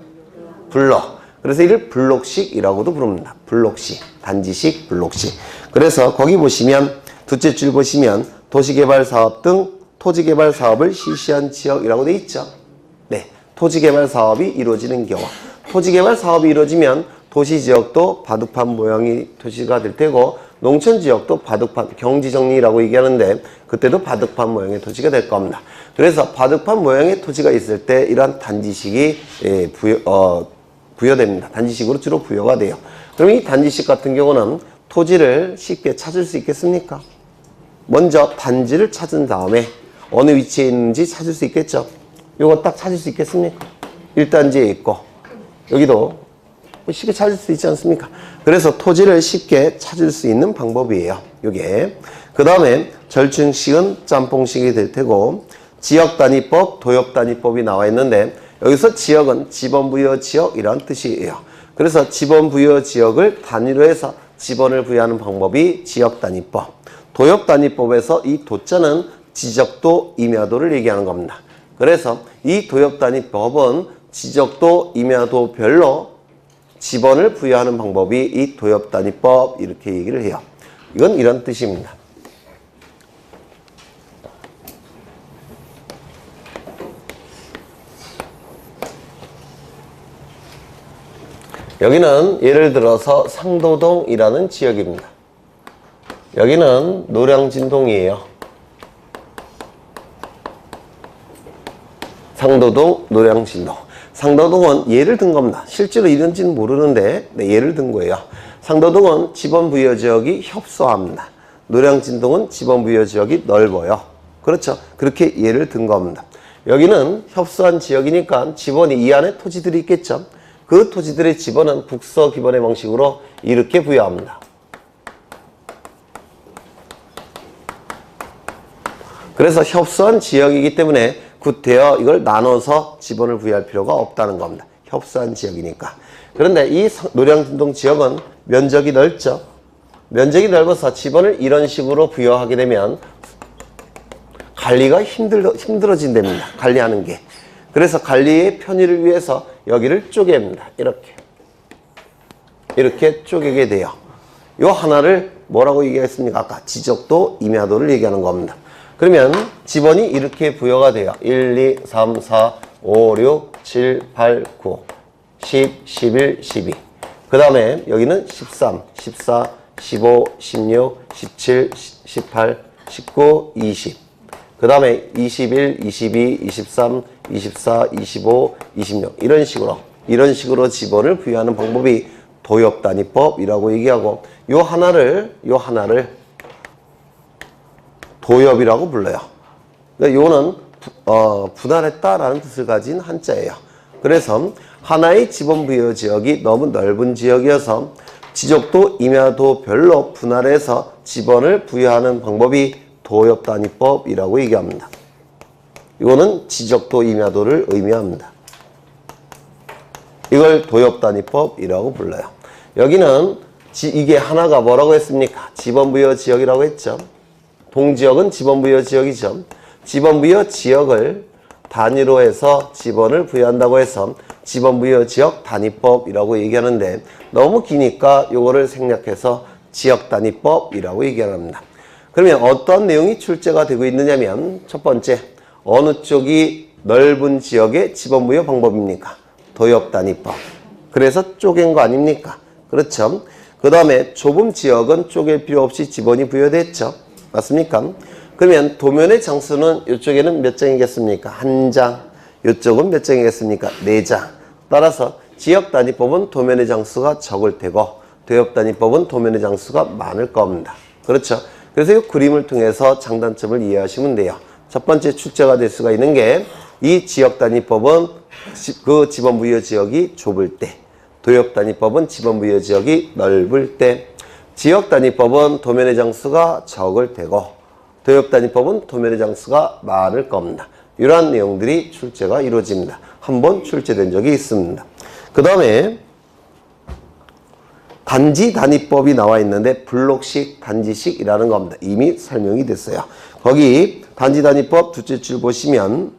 블럭. 그래서 이를 블록식이라고도 부릅니다. 블록식. 단지식, 블록식. 그래서 거기 보시면 둘째 줄 보시면 도시개발사업 등 토지개발사업을 실시한 지역이라고 돼 있죠. 네, 토지개발사업이 이루어지는 경우. 토지개발사업이 이루어지면 도시지역도 바둑판 모양의 도시가 될 테고 농촌지역도 바둑판, 경지정리라고 얘기하는데 그때도 바둑판 모양의 토지가 될 겁니다. 그래서 바둑판 모양의 토지가 있을 때 이러한 단지식이 부여됩니다. 단지식으로 주로 부여가 돼요. 그럼 이 단지식 같은 경우는 토지를 쉽게 찾을 수 있겠습니까? 먼저 단지를 찾은 다음에 어느 위치에 있는지 찾을 수 있겠죠? 요거 딱 찾을 수 있겠습니까? 1단지에 있고 여기도 쉽게 찾을 수 있지 않습니까? 그래서 토지를 쉽게 찾을 수 있는 방법이에요. 요게. 그 다음에 절충식은 짬뽕식이 될 테고 지역단위법, 도역단위법이 나와 있는데 여기서 지역은 지번부여 지역이라는 뜻이에요. 그래서 지번부여 지역을 단위로 해서 지번을 부여하는 방법이 지역단위법. 도역단위법에서 이 도자는 지적도, 임야도를 얘기하는 겁니다. 그래서 이 도역단위법은 지적도, 임야도별로 지번을 부여하는 방법이 이 도역단위법 이렇게 얘기를 해요. 이건 이런 뜻입니다. 여기는 예를 들어서 상도동이라는 지역입니다. 여기는 노량진동이에요. 상도동, 노량진동. 상도동은 예를 든 겁니다. 실제로 이런지는 모르는데 예를 든 거예요. 상도동은 지번부여지역이 협소합니다. 노량진동은 지번부여지역이 넓어요. 그렇죠? 그렇게 예를 든 겁니다. 여기는 협소한 지역이니까 지번이 이 안에 토지들이 있겠죠? 그 토지들의 지번은 북서 기번의 방식으로 이렇게 부여합니다. 그래서 협소한 지역이기 때문에 구태여 이걸 나눠서 지번을 부여할 필요가 없다는 겁니다. 협소한 지역이니까. 그런데 이 노량진동 지역은 면적이 넓죠. 면적이 넓어서 지번을 이런 식으로 부여하게 되면 관리가 힘들어진답니다. 관리하는 게. 그래서 관리의 편의를 위해서 여기를 쪼갭니다. 이렇게 쪼개게 돼요. 이 하나를 뭐라고 얘기했습니까? 아까 지적도, 임야도를 얘기하는 겁니다. 그러면 지번이 이렇게 부여가 돼요. 1, 2, 3, 4, 5, 6, 7, 8, 9, 10, 11, 12. 그 다음에 여기는 13, 14, 15, 16, 17, 18, 19, 20. 그 다음에 21, 22, 23, 24, 25, 26. 이런 식으로 지번을 부여하는 방법이 도엽단위법이라고 얘기하고, 요 하나를 도엽이라고 불러요. 그러니까 요거는 분할했다라는 뜻을 가진 한자예요. 그래서 하나의 지번 부여 지역이 너무 넓은 지역이어서 지적도 임야도 별로 분할해서 지번을 부여하는 방법이 도엽단위법이라고 얘기합니다. 이거는 지적도 임야도를 의미합니다. 이걸 도엽단위법이라고 불러요. 여기는 이게 하나가 뭐라고 했습니까? 지번부여 지역이라고 했죠. 동지역은 지번부여 지역이죠. 지번부여 지역을 단위로 해서 지번을 부여한다고 해서 지번부여 지역 단위법이라고 얘기하는데, 너무 기니까 요거를 생략해서 지역단위법이라고 얘기합니다. 그러면 어떤 내용이 출제가 되고 있느냐면, 첫 번째, 어느 쪽이 넓은 지역의 지번부여 방법입니까? 도엽단위법. 그래서 쪼갠 거 아닙니까? 그렇죠. 그 다음에 좁은 지역은 쪼갤 필요 없이 지번이 부여됐죠. 맞습니까? 그러면 도면의 장수는 이쪽에는 몇 장이겠습니까? 한 장. 이쪽은 몇 장이겠습니까? 네 장. 따라서 지역단위법은 도면의 장수가 적을 테고, 도엽단위법은 도면의 장수가 많을 겁니다. 그렇죠. 그래서 이 그림을 통해서 장단점을 이해하시면 돼요. 첫 번째 출제가 될 수가 있는 게, 이 지역단위법은 그 지번부여 지역이 좁을 때, 도엽단위법은 지번부여 지역이 넓을 때, 지역단위법은 도면의 장수가 적을 테고, 도엽단위법은 도면의 장수가 많을 겁니다. 이러한 내용들이 출제가 이루어집니다. 한 번 출제된 적이 있습니다. 그 다음에 단지단위법이 나와 있는데, 블록식, 단지식이라는 겁니다. 이미 설명이 됐어요. 거기 단지단위법 둘째 줄 보시면,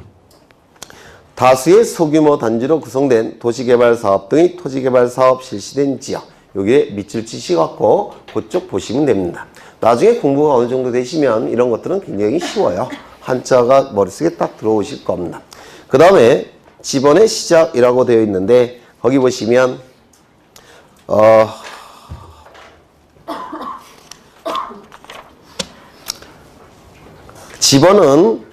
다수의 소규모 단지로 구성된 도시개발사업 등의 토지개발사업 실시된 지역, 여기에 밑줄 치시갖고 그쪽 보시면 됩니다. 나중에 공부가 어느 정도 되시면 이런 것들은 굉장히 쉬워요. 한자가 머릿속에 딱 들어오실 겁니다. 그 다음에 지번의 시작이라고 되어 있는데, 거기 보시면 지번은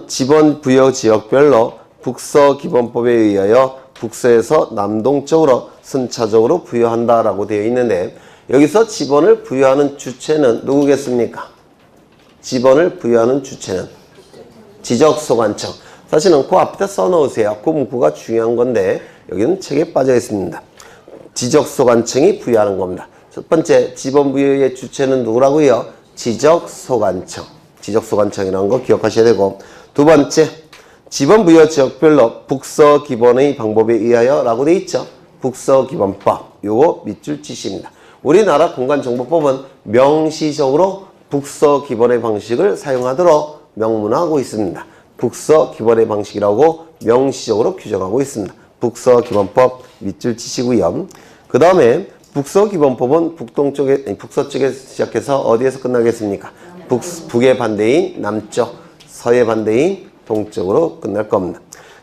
지번 부여 지역별로 북서기본법에 의하여 북서에서 남동쪽으로 순차적으로 부여한다라고 되어 있는데, 여기서 지번을 부여하는 주체는 누구겠습니까? 지번을 부여하는 주체는 지적소관청. 사실은 그 앞에다 써놓으세요. 그 문구가 중요한 건데 여기는 책에 빠져 있습니다. 지적소관청이 부여하는 겁니다. 첫 번째, 지번 부여의 주체는 누구라고요? 지적소관청. 지적소관청이라는 거 기억하셔야 되고, 두 번째, 지번 부여 지역별로 북서기본의 방법에 의하여 라고 되어 있죠. 북서기본법. 요거 밑줄 치십니다. 우리나라 공간정보법은 명시적으로 북서기본의 방식을 사용하도록 명문화하고 있습니다. 북서기본의 방식이라고 명시적으로 규정하고 있습니다. 북서기본법 밑줄 치시고요. 그 다음에 북서기본법은 북서쪽에 시작해서 어디에서 끝나겠습니까? 북의 반대인 남쪽, 서의 반대인 동쪽으로 끝날 겁니다.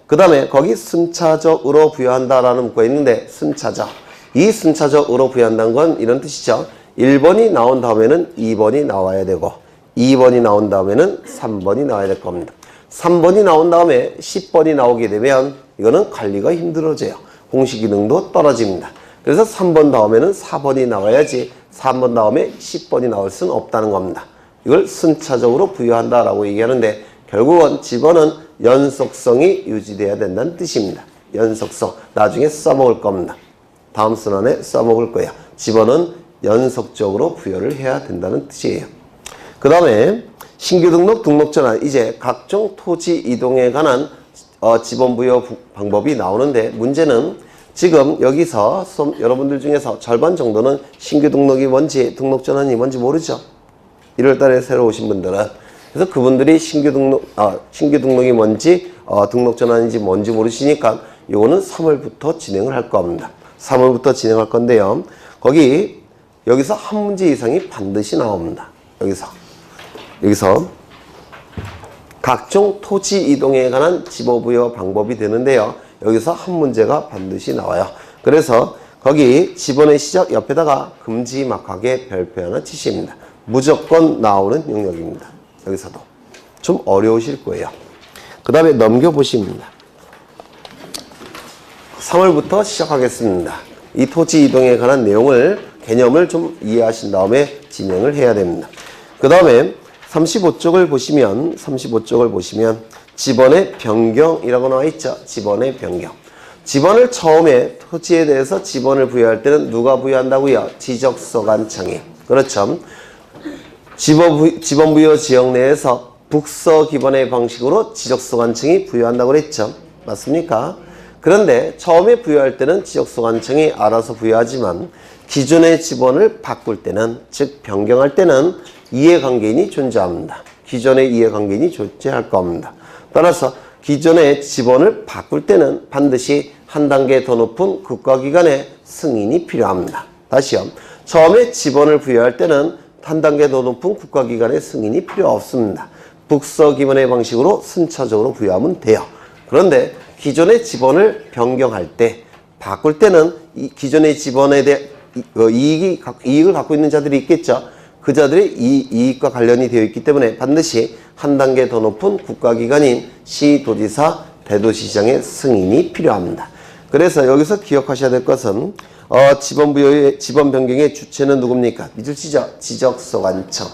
그 다음에 거기 순차적으로 부여한다라는 문구가 있는데, 순차적. 이 순차적으로 부여한다는 건 이런 뜻이죠. 1번이 나온 다음에는 2번이 나와야 되고, 2번이 나온 다음에는 3번이 나와야 될 겁니다. 3번이 나온 다음에 10번이 나오게 되면 이거는 관리가 힘들어져요. 공시 기능도 떨어집니다. 그래서 3번 다음에는 4번이 나와야지 3번 다음에 10번이 나올 수는 없다는 겁니다. 이걸 순차적으로 부여한다라고 얘기하는데, 결국은 지번은 연속성이 유지돼야 된다는 뜻입니다. 연속성. 나중에 써먹을 겁니다. 다음 순환에 써먹을 거예요. 지번은 연속적으로 부여를 해야 된다는 뜻이에요. 그 다음에 신규 등록, 등록 전환. 이제 각종 토지 이동에 관한 지번 부여 방법이 나오는데, 문제는 지금 여기서 여러분들 중에서 절반 정도는 신규 등록이 뭔지, 등록 전환이 뭔지 모르죠. 1월달에 새로 오신 분들은. 그래서 그분들이 신규 등록이 뭔지, 등록 전환인지 뭔지 모르시니까 이거는 3월부터 진행을 할 겁니다. 3월부터 진행할 건데요. 여기서 한 문제 이상이 반드시 나옵니다. 여기서 각종 토지 이동에 관한 지보부여 방법이 되는데요. 여기서 한 문제가 반드시 나와요. 그래서 거기 지번의 시작 옆에다가 금지막하게 별표 하나 치십니다. 무조건 나오는 영역입니다. 여기서도 좀 어려우실 거예요. 그 다음에 넘겨보십니다. 3월부터 시작하겠습니다. 이 토지 이동에 관한 내용을 개념을 좀 이해하신 다음에 진행을 해야 됩니다. 그 다음에 35쪽을 보시면 지번의 변경이라고 나와 있죠. 지번의 변경. 지번을 처음에 토지에 대해서 지번을 부여할 때는 누가 부여한다고요? 지적소관청이. 그렇죠. 지번 부여 지역 내에서 북서 기본의 방식으로 지적소관청이 부여한다고 그랬죠. 맞습니까? 그런데 처음에 부여할 때는 지적소관청이 알아서 부여하지만 기존의 지번을 바꿀 때는, 즉 변경할 때는 이해관계인이 존재합니다. 기존의 이해관계인이 존재할 겁니다. 따라서 기존의 지번을 바꿀 때는 반드시 한 단계 더 높은 국가기관의 승인이 필요합니다. 다시요. 처음에 지번을 부여할 때는 한 단계 더 높은 국가기관의 승인이 필요 없습니다. 북서 기본의 방식으로 순차적으로 부여하면 돼요. 그런데 기존의 지번을 변경할 때, 바꿀 때는 이 기존의 지번에 대해 이익을 갖고 있는 자들이 있겠죠. 그 자들의 이익과 관련이 되어 있기 때문에 반드시 한 단계 더 높은 국가기관인 시도지사, 대도시장의 승인이 필요합니다. 그래서 여기서 기억하셔야 될 것은 지번 변경의 주체는 누굽니까? 믿으시죠? 지적소관청.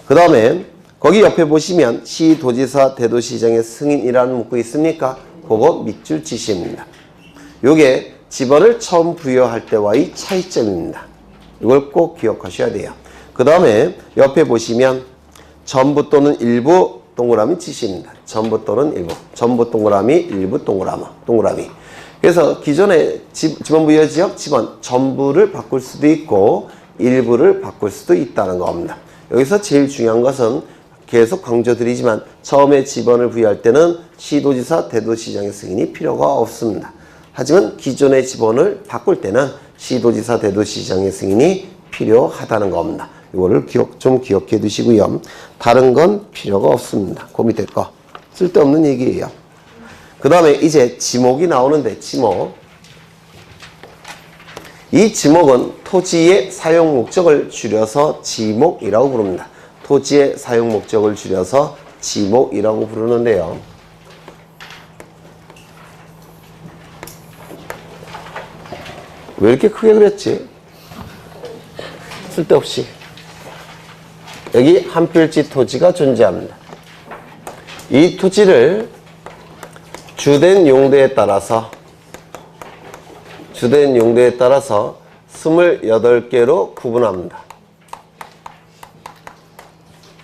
그 다음에 거기 옆에 보시면 시도지사, 대도시장의 승인이라는 문구 있습니까? 그거 밑줄 치시입니다. 요게 지번을 처음 부여할 때와의 차이점입니다. 이걸 꼭 기억하셔야 돼요. 그 다음에 옆에 보시면 전부 또는 일부 동그라미 치시입니다. 전부 또는 일부. 전부 동그라미, 일부 동그라미. 그래서 기존의 지번 부여 지역 지번 전부를 바꿀 수도 있고 일부를 바꿀 수도 있다는 겁니다. 여기서 제일 중요한 것은 계속 강조드리지만 처음에 지번을 부여할 때는 시도지사, 대도시장의 승인이 필요가 없습니다. 하지만 기존의 지번을 바꿀 때는 시도지사, 대도시장의 승인이 필요하다는 겁니다. 이거를 좀 기억해 두시고요. 다른 건 필요가 없습니다. 그 밑에 거 쓸데없는 얘기예요. 그 다음에 이제 지목이 나오는데 지목. 이 지목은 토지의 사용 목적을 줄여서 지목이라고 부릅니다. 토지의 사용 목적을 줄여서 지목이라고 부르는데요. 왜 이렇게 크게 그렸지? 쓸데없이. 여기 한 필지 토지가 존재합니다. 이 토지를 주된 용도에 따라서 28개로 구분합니다.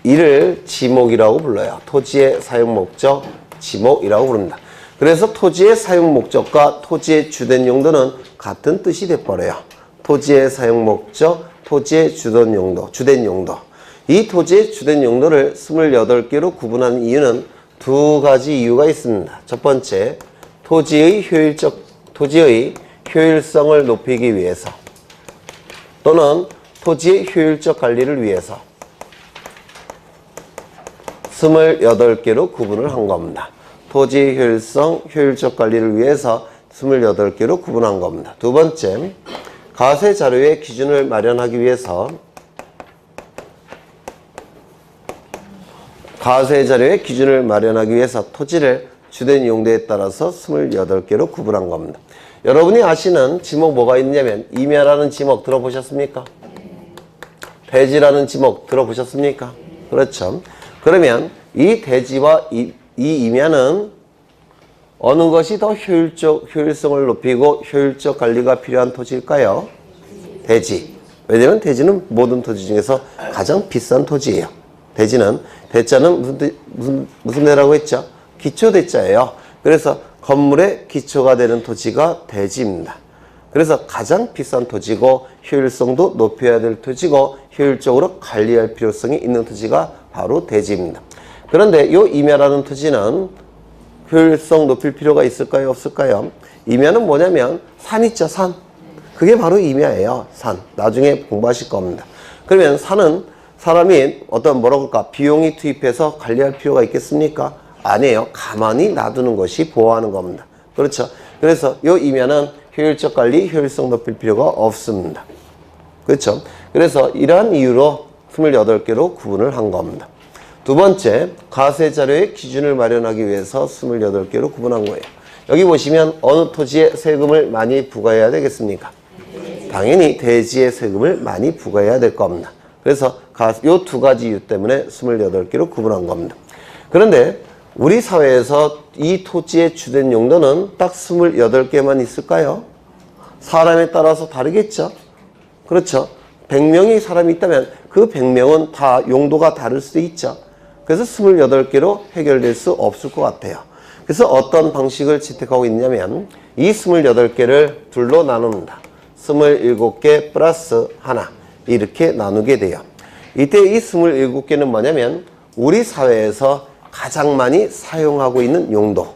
이를 지목이라고 불러요. 토지의 사용 목적 지목이라고 부릅니다. 그래서 토지의 사용 목적과 토지의 주된 용도는 같은 뜻이 돼버려요. 토지의 사용 목적, 토지의 주된 용도. 이 토지의 주된 용도를 28개로 구분하는 이유는 두 가지 이유가 있습니다. 첫 번째, 토지의 효율성을 높이기 위해서 또는 토지의 효율적 관리를 위해서 28개로 구분을 한 겁니다. 토지의 효율적 관리를 위해서 28개로 구분한 겁니다. 두 번째, 가세 자료의 기준을 마련하기 위해서 토지를 주된 용도에 따라서 28개로 구분한 겁니다. 여러분이 아시는 지목 뭐가 있냐면 임야라는 지목 들어보셨습니까? 대지라는 지목 들어보셨습니까? 그렇죠. 그러면 이 대지와 이 임야는 어느 것이 더 효율성을 높이고 효율적 관리가 필요한 토지일까요? 대지. 왜냐면 대지는 모든 토지 중에서 가장 비싼 토지예요. 대자는 무슨 대라고 했죠? 기초 대자예요. 그래서 건물의 기초가 되는 토지가 대지입니다. 그래서 가장 비싼 토지고 효율성도 높여야 될 토지고 효율적으로 관리할 필요성이 있는 토지가 바로 대지입니다. 그런데 이 임야라는 토지는 효율성 높일 필요가 있을까요? 없을까요? 임야는 뭐냐면 산 있죠, 산. 그게 바로 임야예요, 산. 나중에 공부하실 겁니다. 그러면 산은 사람이 뭐라고 할까? 비용이 투입해서 관리할 필요가 있겠습니까? 아니에요. 가만히 놔두는 것이 보호하는 겁니다. 그렇죠? 그래서 이 임야는 효율적 관리, 효율성 높일 필요가 없습니다. 그렇죠? 그래서 이러한 이유로 28개로 구분을 한 겁니다. 두 번째, 가세 자료의 기준을 마련하기 위해서 28개로 구분한 거예요. 여기 보시면 어느 토지에 세금을 많이 부과해야 되겠습니까? 당연히 대지에 세금을 많이 부과해야 될 겁니다. 그래서 이 두 가지 이유 때문에 28개로 구분한 겁니다. 그런데 우리 사회에서 이 토지의 주된 용도는 딱 28개만 있을까요? 사람에 따라서 다르겠죠? 그렇죠? 100명이 사람이 있다면 그 100명은 다 용도가 다를 수도 있죠. 그래서 28개로 해결될 수 없을 것 같아요. 그래서 어떤 방식을 채택하고 있냐면 이 28개를 둘로 나눕니다. 27개 플러스 하나 이렇게 나누게 돼요. 이때 이 27개는 뭐냐면 우리 사회에서 가장 많이 사용하고 있는 용도,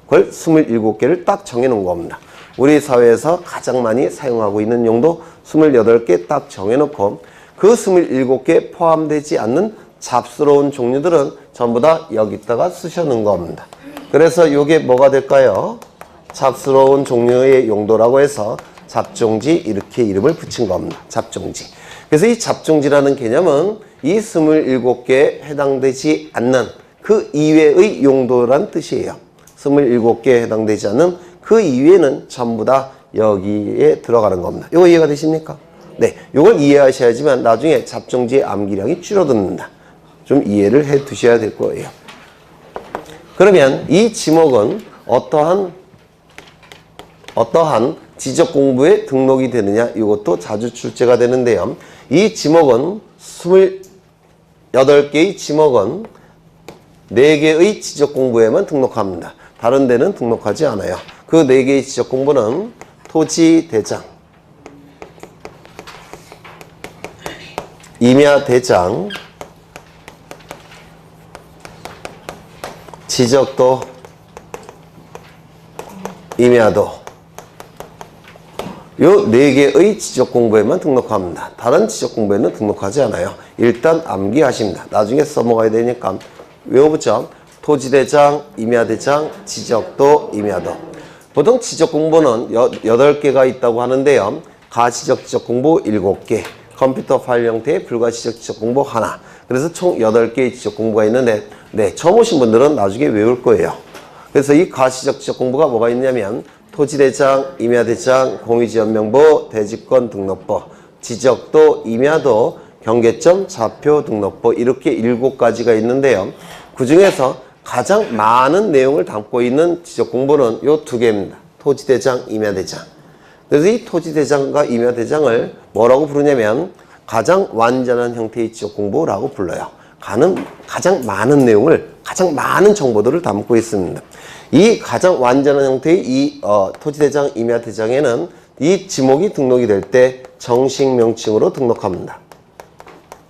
그걸 27개를 딱 정해놓은 겁니다. 우리 사회에서 가장 많이 사용하고 있는 용도 28개 딱 정해놓고 그 27개 포함되지 않는 잡스러운 종류들은 전부 다 여기다가 쓰셔놓은 겁니다. 그래서 이게 뭐가 될까요? 잡스러운 종류의 용도라고 해서 잡종지 이렇게 이름을 붙인 겁니다. 잡종지. 그래서 이 잡종지라는 개념은 이 27개에 해당되지 않는 그 이외의 용도란 뜻이에요. 27개에 해당되지 않는 그 이외에는 전부 다 여기에 들어가는 겁니다. 이거 이해가 되십니까? 네, 이걸 이해하셔야지만 나중에 잡종지의 암기량이 줄어듭니다. 좀 이해를 해 두셔야 될 거예요. 그러면 이 지목은 어떠한 지적 공부에 등록이 되느냐, 이것도 자주 출제가 되는데요. 이 지목은 28개의 지목은 4개의 지적 공부에만 등록합니다. 다른 데는 등록하지 않아요. 그 4개의 지적 공부는 토지대장, 임야대장, 지적도, 임야도, 요 4개의 지적 공부에만 등록합니다. 다른 지적 공부에는 등록하지 않아요. 일단 암기하십니다. 나중에 써먹어야 되니까 외워보죠. 토지대장, 임야대장, 지적도, 임야도. 보통 지적 공부는 8개가 있다고 하는데요. 가지적 지적 공부 7개, 컴퓨터 파일 형태의 불가지적 지적 공부 하나. 그래서 총 8개의 지적 공부가 있는데, 네, 처음 오신 분들은 나중에 외울 거예요. 그래서 이 가지적 지적 공부가 뭐가 있냐면 토지대장, 임야대장, 공유지연명부, 대지권 등록부, 지적도, 임야도, 경계점, 좌표 등록부 이렇게 7가지가 있는데요. 그 중에서 가장 많은 내용을 담고 있는 지적 공부는 요 2개입니다. 토지대장, 임야대장. 그래서 이 토지대장과 임야대장을 뭐라고 부르냐면 가장 완전한 형태의 지적 공부라고 불러요. 가장 많은 내용을, 가장 많은 정보들을 담고 있습니다. 이 가장 완전한 형태의 이 토지대장, 임야대장에는 이 지목이 등록이 될 때 정식 명칭으로 등록합니다.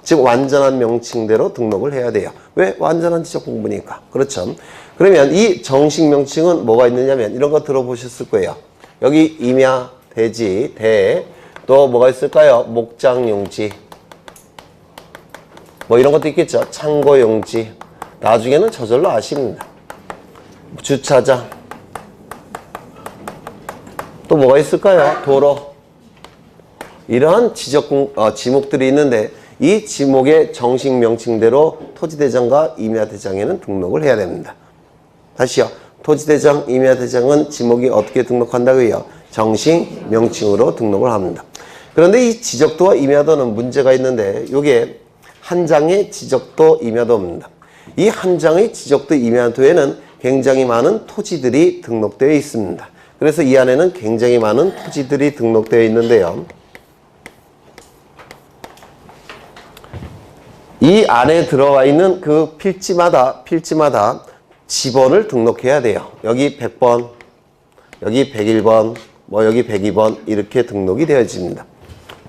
즉 완전한 명칭대로 등록을 해야 돼요. 왜? 완전한 지적 공부니까. 그렇죠. 그러면 이 정식 명칭은 뭐가 있느냐면 이런 거 들어보셨을 거예요. 여기 임야, 대지, 대, 또 뭐가 있을까요? 목장용지, 뭐 이런 것도 있겠죠. 창고용지. 나중에는 저절로 아십니다. 주차장, 또 뭐가 있을까요? 도로. 이러한 지목들이 있는데 이 지목의 정식 명칭대로 토지대장과 임야대장에는 등록을 해야 됩니다. 다시요. 토지대장, 임야대장은 지목이 어떻게 등록한다고요? 정식 명칭으로 등록을 합니다. 그런데 이 지적도와 임야도는 문제가 있는데 이게 한 장의 지적도, 임야도입니다. 이 한 장의 지적도, 임야도에는 굉장히 많은 토지들이 등록되어 있습니다. 그래서 이 안에는 굉장히 많은 토지들이 등록되어 있는데요. 이 안에 들어가 있는 그 필지마다 지번을 등록해야 돼요. 여기 100번, 여기 101번, 뭐 여기 102번 이렇게 등록이 되어집니다.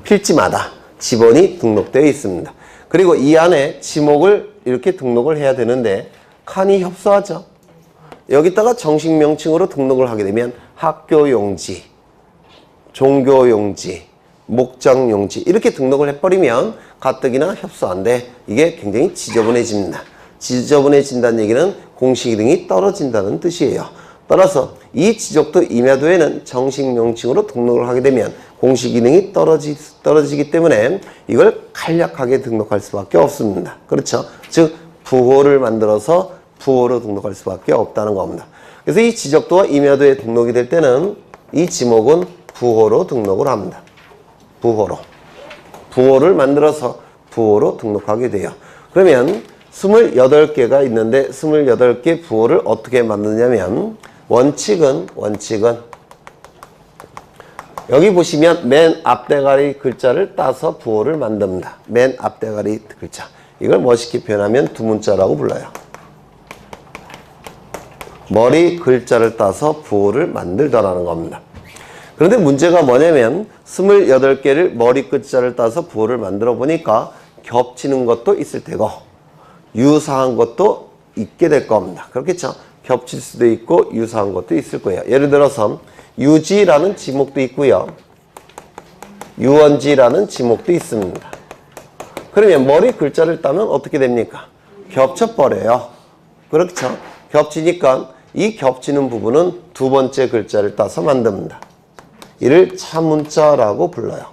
필지마다 지번이 등록되어 있습니다. 그리고 이 안에 지목을 이렇게 등록을 해야 되는데 칸이 협소하죠. 여기다가 정식 명칭으로 등록을 하게 되면 학교용지, 종교용지, 목장용지 이렇게 등록을 해버리면 가뜩이나 협소한데 이게 굉장히 지저분해집니다. 지저분해진다는 얘기는 공시기능이 떨어진다는 뜻이에요. 따라서 이 지적도, 임야도에는 정식 명칭으로 등록을 하게 되면 공시 기능이 떨어지기 때문에 이걸 간략하게 등록할 수밖에 없습니다. 그렇죠? 즉 부호를 만들어서 부호로 등록할 수밖에 없다는 겁니다. 그래서 이 지적도와 임야도에 등록이 될 때는 이 지목은 부호로 등록을 합니다. 부호를 만들어서 부호로 등록하게 돼요. 그러면 28개가 있는데 28개 부호를 어떻게 만드냐면 원칙은 여기 보시면 맨 앞대가리 글자를 따서 부호를 만듭니다. 맨 앞대가리 글자. 이걸 멋있게 표현하면 두문자라고 불러요. 머리 글자를 따서 부호를 만들더라는 겁니다. 그런데 문제가 뭐냐면 28개를 머리 글자를 따서 부호를 만들어 보니까 겹치는 것도 있을 테고 유사한 것도 있게 될 겁니다. 그렇겠죠? 겹칠 수도 있고 유사한 것도 있을 거예요. 예를 들어서 유지라는 지목도 있고요. 유원지라는 지목도 있습니다. 그러면 머리 글자를 따면 어떻게 됩니까? 겹쳐버려요. 그렇죠? 겹치니까 이 겹치는 부분은 두 번째 글자를 따서 만듭니다. 이를 차문자라고 불러요.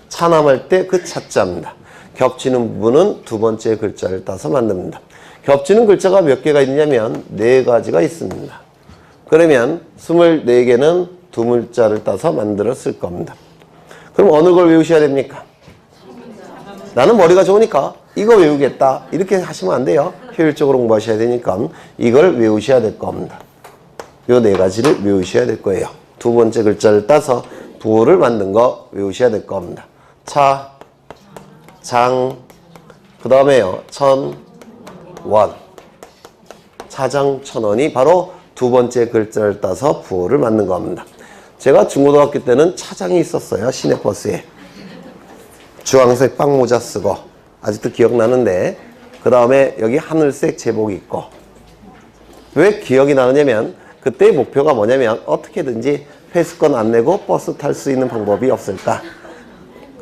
차남할 때 그 차자입니다. 겹치는 부분은 두 번째 글자를 따서 만듭니다. 겹치는 글자가 몇 개가 있냐면 4가지가 있습니다. 그러면 24개는 두 문자를 따서 만들었을 겁니다. 그럼 어느 걸 외우셔야 됩니까? 나는 머리가 좋으니까 이거 외우겠다. 이렇게 하시면 안 돼요. 효율적으로 공부하셔야 되니까 이걸 외우셔야 될 겁니다. 요 4가지를 외우셔야 될 거예요. 두 번째 글자를 따서 부호를 만든 거 외우셔야 될 겁니다. 차, 장, 그 다음에요. 천, 원. 차장, 천원이 바로 두 번째 글자를 따서 부호를 만든 겁니다. 제가 중고등학교 때는 차장이 있었어요. 시내버스에. 주황색 빵모자 쓰고 아직도 기억나는데 그 다음에 여기 하늘색 제복 입고 왜 기억이 나느냐면 그때의 목표가 뭐냐면 어떻게든지 회수권 안 내고 버스 탈 수 있는 방법이 없을까.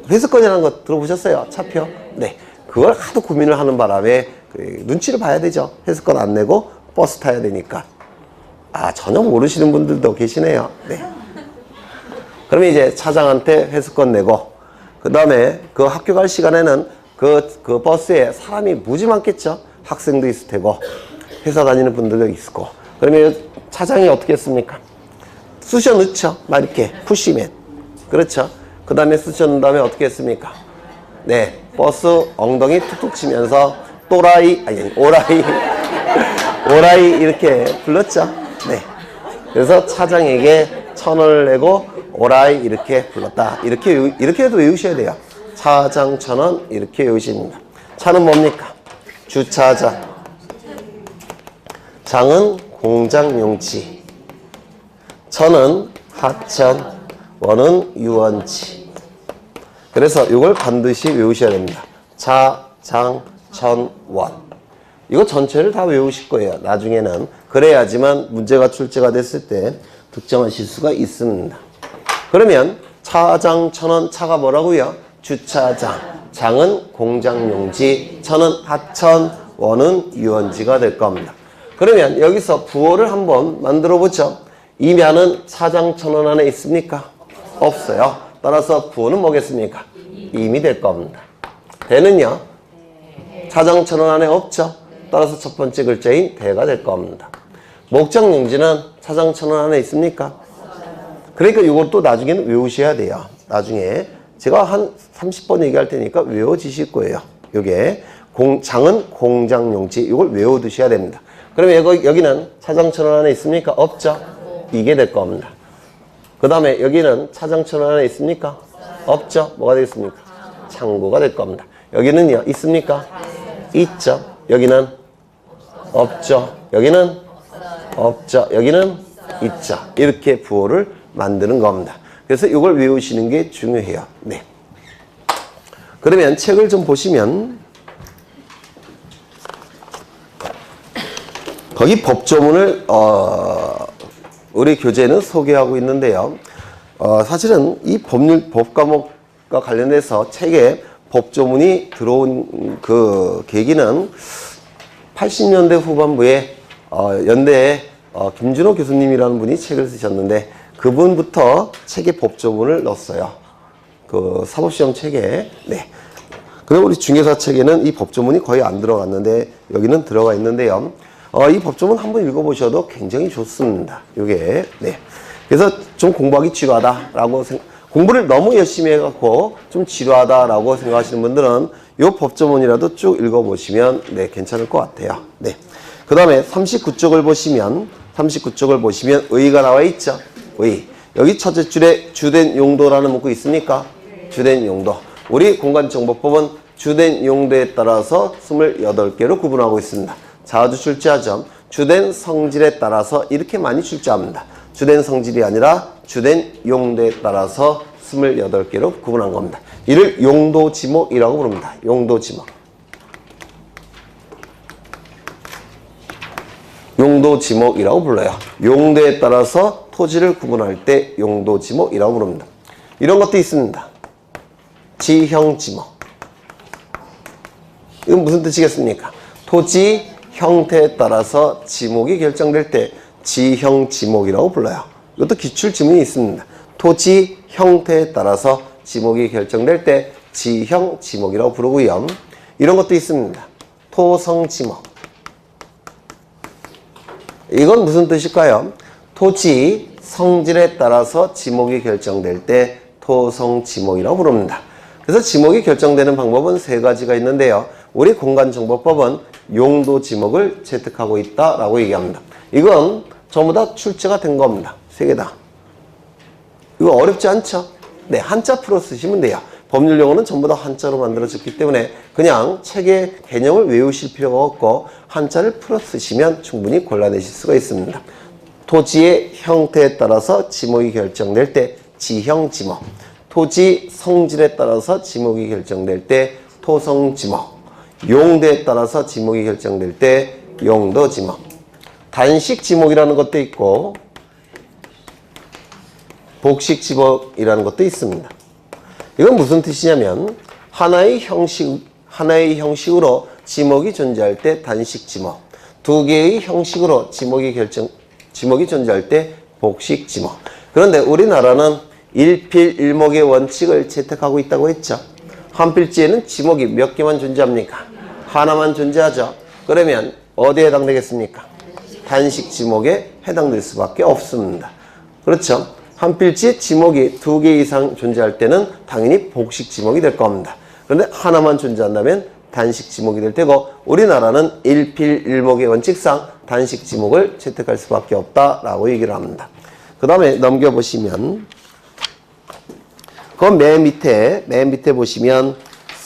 회수권이라는 거 들어보셨어요? 차표? 네. 그걸 하도 고민을 하는 바람에 눈치를 봐야 되죠. 회수권 안 내고 버스 타야 되니까. 전혀 모르시는 분들도 계시네요. 네. 그러면 이제 차장한테 회수권 내고 그 다음에 그 학교 갈 시간에는 그 버스에 사람이 무지 많겠죠. 학생도 있을 테고 회사 다니는 분들도 있을 거고. 그러면 차장이 어떻게 했습니까? 쑤셔 넣죠. 막 이렇게 푸시맨. 그렇죠. 그 다음에 쑤셔 넣은 다음에 어떻게 했습니까? 네, 버스 엉덩이 툭툭 치면서 오라이 이렇게 불렀죠. 네. 그래서 차장에게 1,000원을 내고 오라이 이렇게 불렀다. 이렇게도 외우셔야 돼요. 차장 1,000원 이렇게 외우십니다. 차는 뭡니까? 주차장. 장은 공장용지. 천은 하천. 원은 유원지. 그래서 이걸 반드시 외우셔야 됩니다. 차, 장, 천, 원. 이거 전체를 다 외우실 거예요. 나중에는. 그래야지만 문제가 출제가 됐을 때 득점하실 수가 있습니다. 그러면 차장, 천원, 차가 뭐라고요? 주차장. 장은 공장용지, 천은 하천, 원은 유원지가 될 겁니다. 그러면 여기서 부호를 한번 만들어 보죠. 임야는 차장, 천원 안에 있습니까? 없어요. 따라서 부호는 뭐겠습니까? 임이 될 겁니다. 대는요? 차장, 천원 안에 없죠? 따라서 첫 번째 글자인 대가 될 겁니다. 목적용지는 차장, 천원 안에 있습니까? 그러니까 이것도 나중에는 외우셔야 돼요. 나중에 제가 한 30번 얘기할 테니까 외워지실 거예요. 요게 장은 공장용지, 이걸 외워두셔야 됩니다. 그러면 여기는 차장, 천원 안에 있습니까? 없죠? 이게 될 겁니다. 그 다음에 여기는 차장, 천원 안에 있습니까? 없죠? 뭐가 되겠습니까? 창구가 될 겁니다. 여기는요? 있습니까? 있죠? 여기는 없죠? 여기는 없죠? 여기는 있죠? 이렇게 부호를 만드는 겁니다. 그래서 이걸 외우시는 게 중요해요. 네. 그러면 책을 좀 보시면 거기 법조문을 우리 교재는 소개하고 있는데요. 사실은 이 법 과목과 관련해서 책에 법조문이 들어온 그 계기는 80년대 후반부에 연대에 김준호 교수님이라는 분이 책을 쓰셨는데 그분부터 책에 법조문을 넣었어요. 그 사법시험 책에. 네. 그리고 우리 중개사 책에는 이 법조문이 거의 안 들어갔는데 여기는 들어가 있는데요. 이 법조문 한번 읽어보셔도 굉장히 좋습니다. 요게. 네. 그래서 좀 공부하기 지루하다라고 공부를 너무 열심히 해갖고 좀 지루하다라고 생각하시는 분들은 요 법조문이라도 쭉 읽어보시면 네, 괜찮을 것 같아요. 네. 그 다음에 39쪽을 보시면 의가 나와 있죠. 의. 여기 첫째 줄에 주된 용도라는 문구 있습니까? 주된 용도. 우리 공간정보법은 주된 용도에 따라서 28개로 구분하고 있습니다. 자주 출제하죠. 주된 성질에 따라서 이렇게 많이 출제합니다. 주된 성질이 아니라 주된 용도에 따라서 28개로 구분한 겁니다. 이를 용도지목이라고 부릅니다. 용도지목. 용도지목이라고 불러요. 용도에 따라서 토지를 구분할 때 용도지목이라고 부릅니다. 이런 것도 있습니다. 지형지목. 이건 무슨 뜻이겠습니까? 토지 형태에 따라서 지목이 결정될 때 지형지목이라고 불러요. 이것도 기출지문이 있습니다. 토지 형태에 따라서 지목이 결정될 때 지형지목이라고 부르고요. 이런 것도 있습니다. 토성지목. 이건 무슨 뜻일까요? 토지 성질에 따라서 지목이 결정될 때 토성지목이라고 부릅니다. 그래서 지목이 결정되는 방법은 세 가지가 있는데요. 우리 공간정보법은 용도지목을 채택하고 있다라고 얘기합니다. 이건 전부 다 출제가 된 겁니다. 세 개 다. 이거 어렵지 않죠? 네, 한자 풀어 쓰시면 돼요. 법률 용어는 전부 다 한자로 만들어졌기 때문에 그냥 책의 개념을 외우실 필요가 없고 한자를 풀어 쓰시면 충분히 골라내실 수가 있습니다. 토지의 형태에 따라서 지목이 결정될 때 지형지목, 토지 성질에 따라서 지목이 결정될 때 토성지목, 용도에 따라서 지목이 결정될 때 용도지목, 단식지목이라는 것도 있고 복식지목이라는 것도 있습니다. 이건 무슨 뜻이냐면 하나의 형식으로 지목이 존재할 때 단식지목, 두 개의 형식으로 지목이 존재할 때 복식지목. 그런데 우리나라는 일필일목의 원칙을 채택하고 있다고 했죠. 한 필지에는 지목이 몇 개만 존재합니까? 하나만 존재하죠. 그러면 어디에 해당되겠습니까? 단식지목에 해당될 수밖에 없습니다. 그렇죠? 한 필지에 지목이 2개 이상 존재할 때는 당연히 복식지목이 될 겁니다. 그런데 하나만 존재한다면 단식지목이 될 테고 우리나라는 일필일목의 원칙상 단식지목을 채택할 수밖에 없다라고 얘기를 합니다. 그 다음에 넘겨보시면 그 맨 밑에 보시면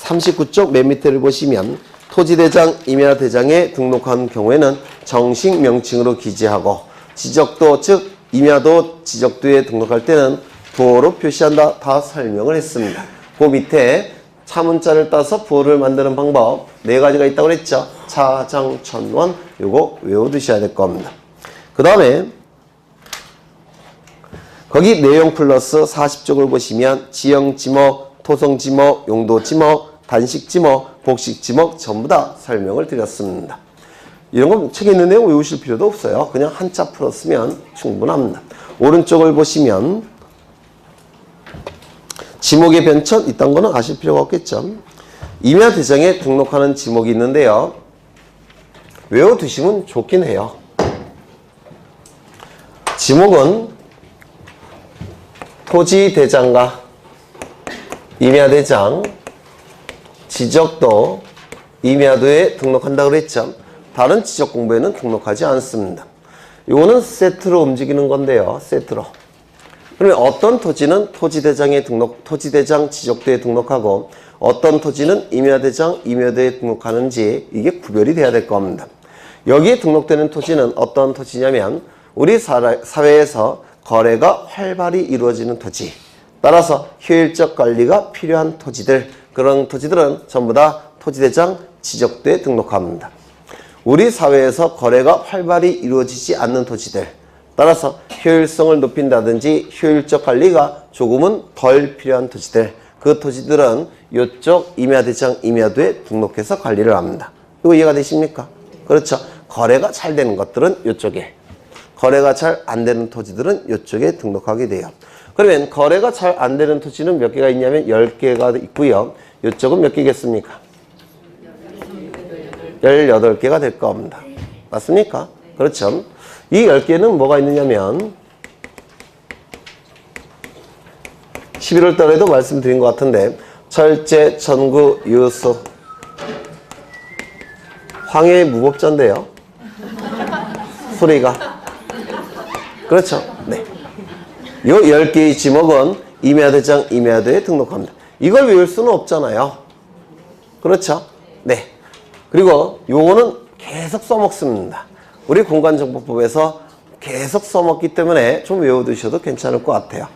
39쪽 맨 밑에를 보시면 토지대장, 임야대장에 등록한 경우에는 정식 명칭으로 기재하고 지적도 즉 임야도 지적도에 등록할 때는 부호로 표시한다. 다 설명을 했습니다. 그 밑에 차문자를 따서 부호를 만드는 방법 4가지가 있다고 그랬죠. 차장천원 요거 외워두셔야 될 겁니다. 그 다음에 거기 내용 플러스 40쪽을 보시면 지형지목, 토성지목, 용도지목, 단식지목, 복식지목 전부 다 설명을 드렸습니다. 이런 건 책에 있는 내용 외우실 필요도 없어요. 그냥 한자 풀었으면 충분합니다. 오른쪽을 보시면 지목의 변천 이딴 거는 아실 필요가 없겠죠. 임야대장에 등록하는 지목이 있는데요. 외워두시면 좋긴 해요. 지목은 토지대장과 임야대장, 지적도, 임야도에 등록한다고 그랬죠. 다른 지적 공부에는 등록하지 않습니다. 이거는 세트로 움직이는 건데요. 세트로. 그러면 어떤 토지는 토지대장에 토지대장 지적도에 등록하고 어떤 토지는 임야대장, 임야도에 등록하는지 이게 구별이 돼야 될 겁니다. 여기에 등록되는 토지는 어떤 토지냐면 우리 사회에서 거래가 활발히 이루어지는 토지, 따라서 효율적 관리가 필요한 토지들, 그런 토지들은 전부 다 토지대장 지적도에 등록합니다. 우리 사회에서 거래가 활발히 이루어지지 않는 토지들, 따라서 효율성을 높인다든지 효율적 관리가 조금은 덜 필요한 토지들, 그 토지들은 이쪽 임야대장, 임야도에 등록해서 관리를 합니다. 이거 이해가 되십니까? 그렇죠. 거래가 잘 되는 것들은 이쪽에, 거래가 잘 안 되는 토지들은 이쪽에 등록하게 돼요. 그러면 거래가 잘 안 되는 토지는 몇 개가 있냐면 10개가 있고요. 이쪽은 몇 개겠습니까? 18개가 될 겁니다. 맞습니까? 그렇죠. 이 10개는 뭐가 있느냐면 11월 달에도 말씀드린 것 같은데 철제, 전구, 유소, 황해 무법자인데요. 소리가. 그렇죠. 네. 요 10개의 지목은 임야대장, 임야대에 등록합니다. 이걸 외울 수는 없잖아요. 그렇죠. 네. 그리고 요거는 계속 써먹습니다. 우리 공간정보법에서 계속 써먹기 때문에 좀 외워두셔도 괜찮을 것 같아요.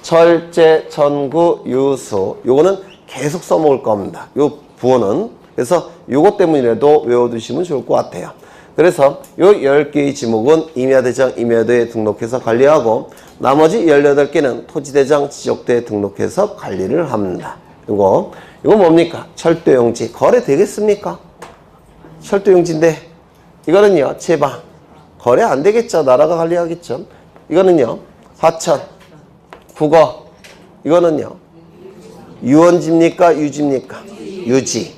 철제, 전구, 유수 요거는 계속 써먹을 겁니다. 요 부호는. 그래서 요것 때문이라도 외워두시면 좋을 것 같아요. 그래서 요 10개의 지목은 임야대장, 임야대에 등록해서 관리하고 나머지 18개는 토지대장, 지적대에 등록해서 관리를 합니다. 이거 뭡니까? 철도용지. 거래 되겠습니까? 철도용지인데 이거는요. 제방. 거래 안 되겠죠. 나라가 관리하겠죠. 이거는요. 하천. 국어. 이거는요. 유원지입니까? 유지입니까? 유지.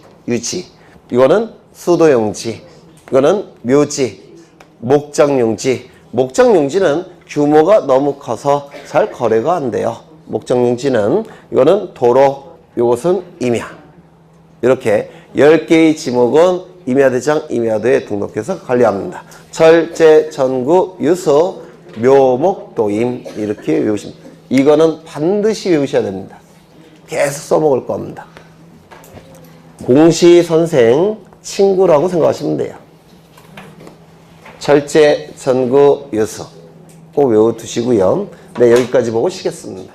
이거는 수도용지. 이거는 묘지. 목장용지. 목장용지는 규모가 너무 커서 잘 거래가 안 돼요. 목장용지는 이거는 도로, 이것은 임야. 이렇게 10개의 지목은 임야대장, 임야대에 등록해서 관리합니다. 철제, 전구, 유서, 묘목, 도임 이렇게 외우십니다. 이거는 반드시 외우셔야 됩니다. 계속 써먹을 겁니다. 공시 선생 친구라고 생각하시면 돼요. 철제, 전구, 유서 꼭 외워두시고요. 네, 여기까지 보고 쉬겠습니다.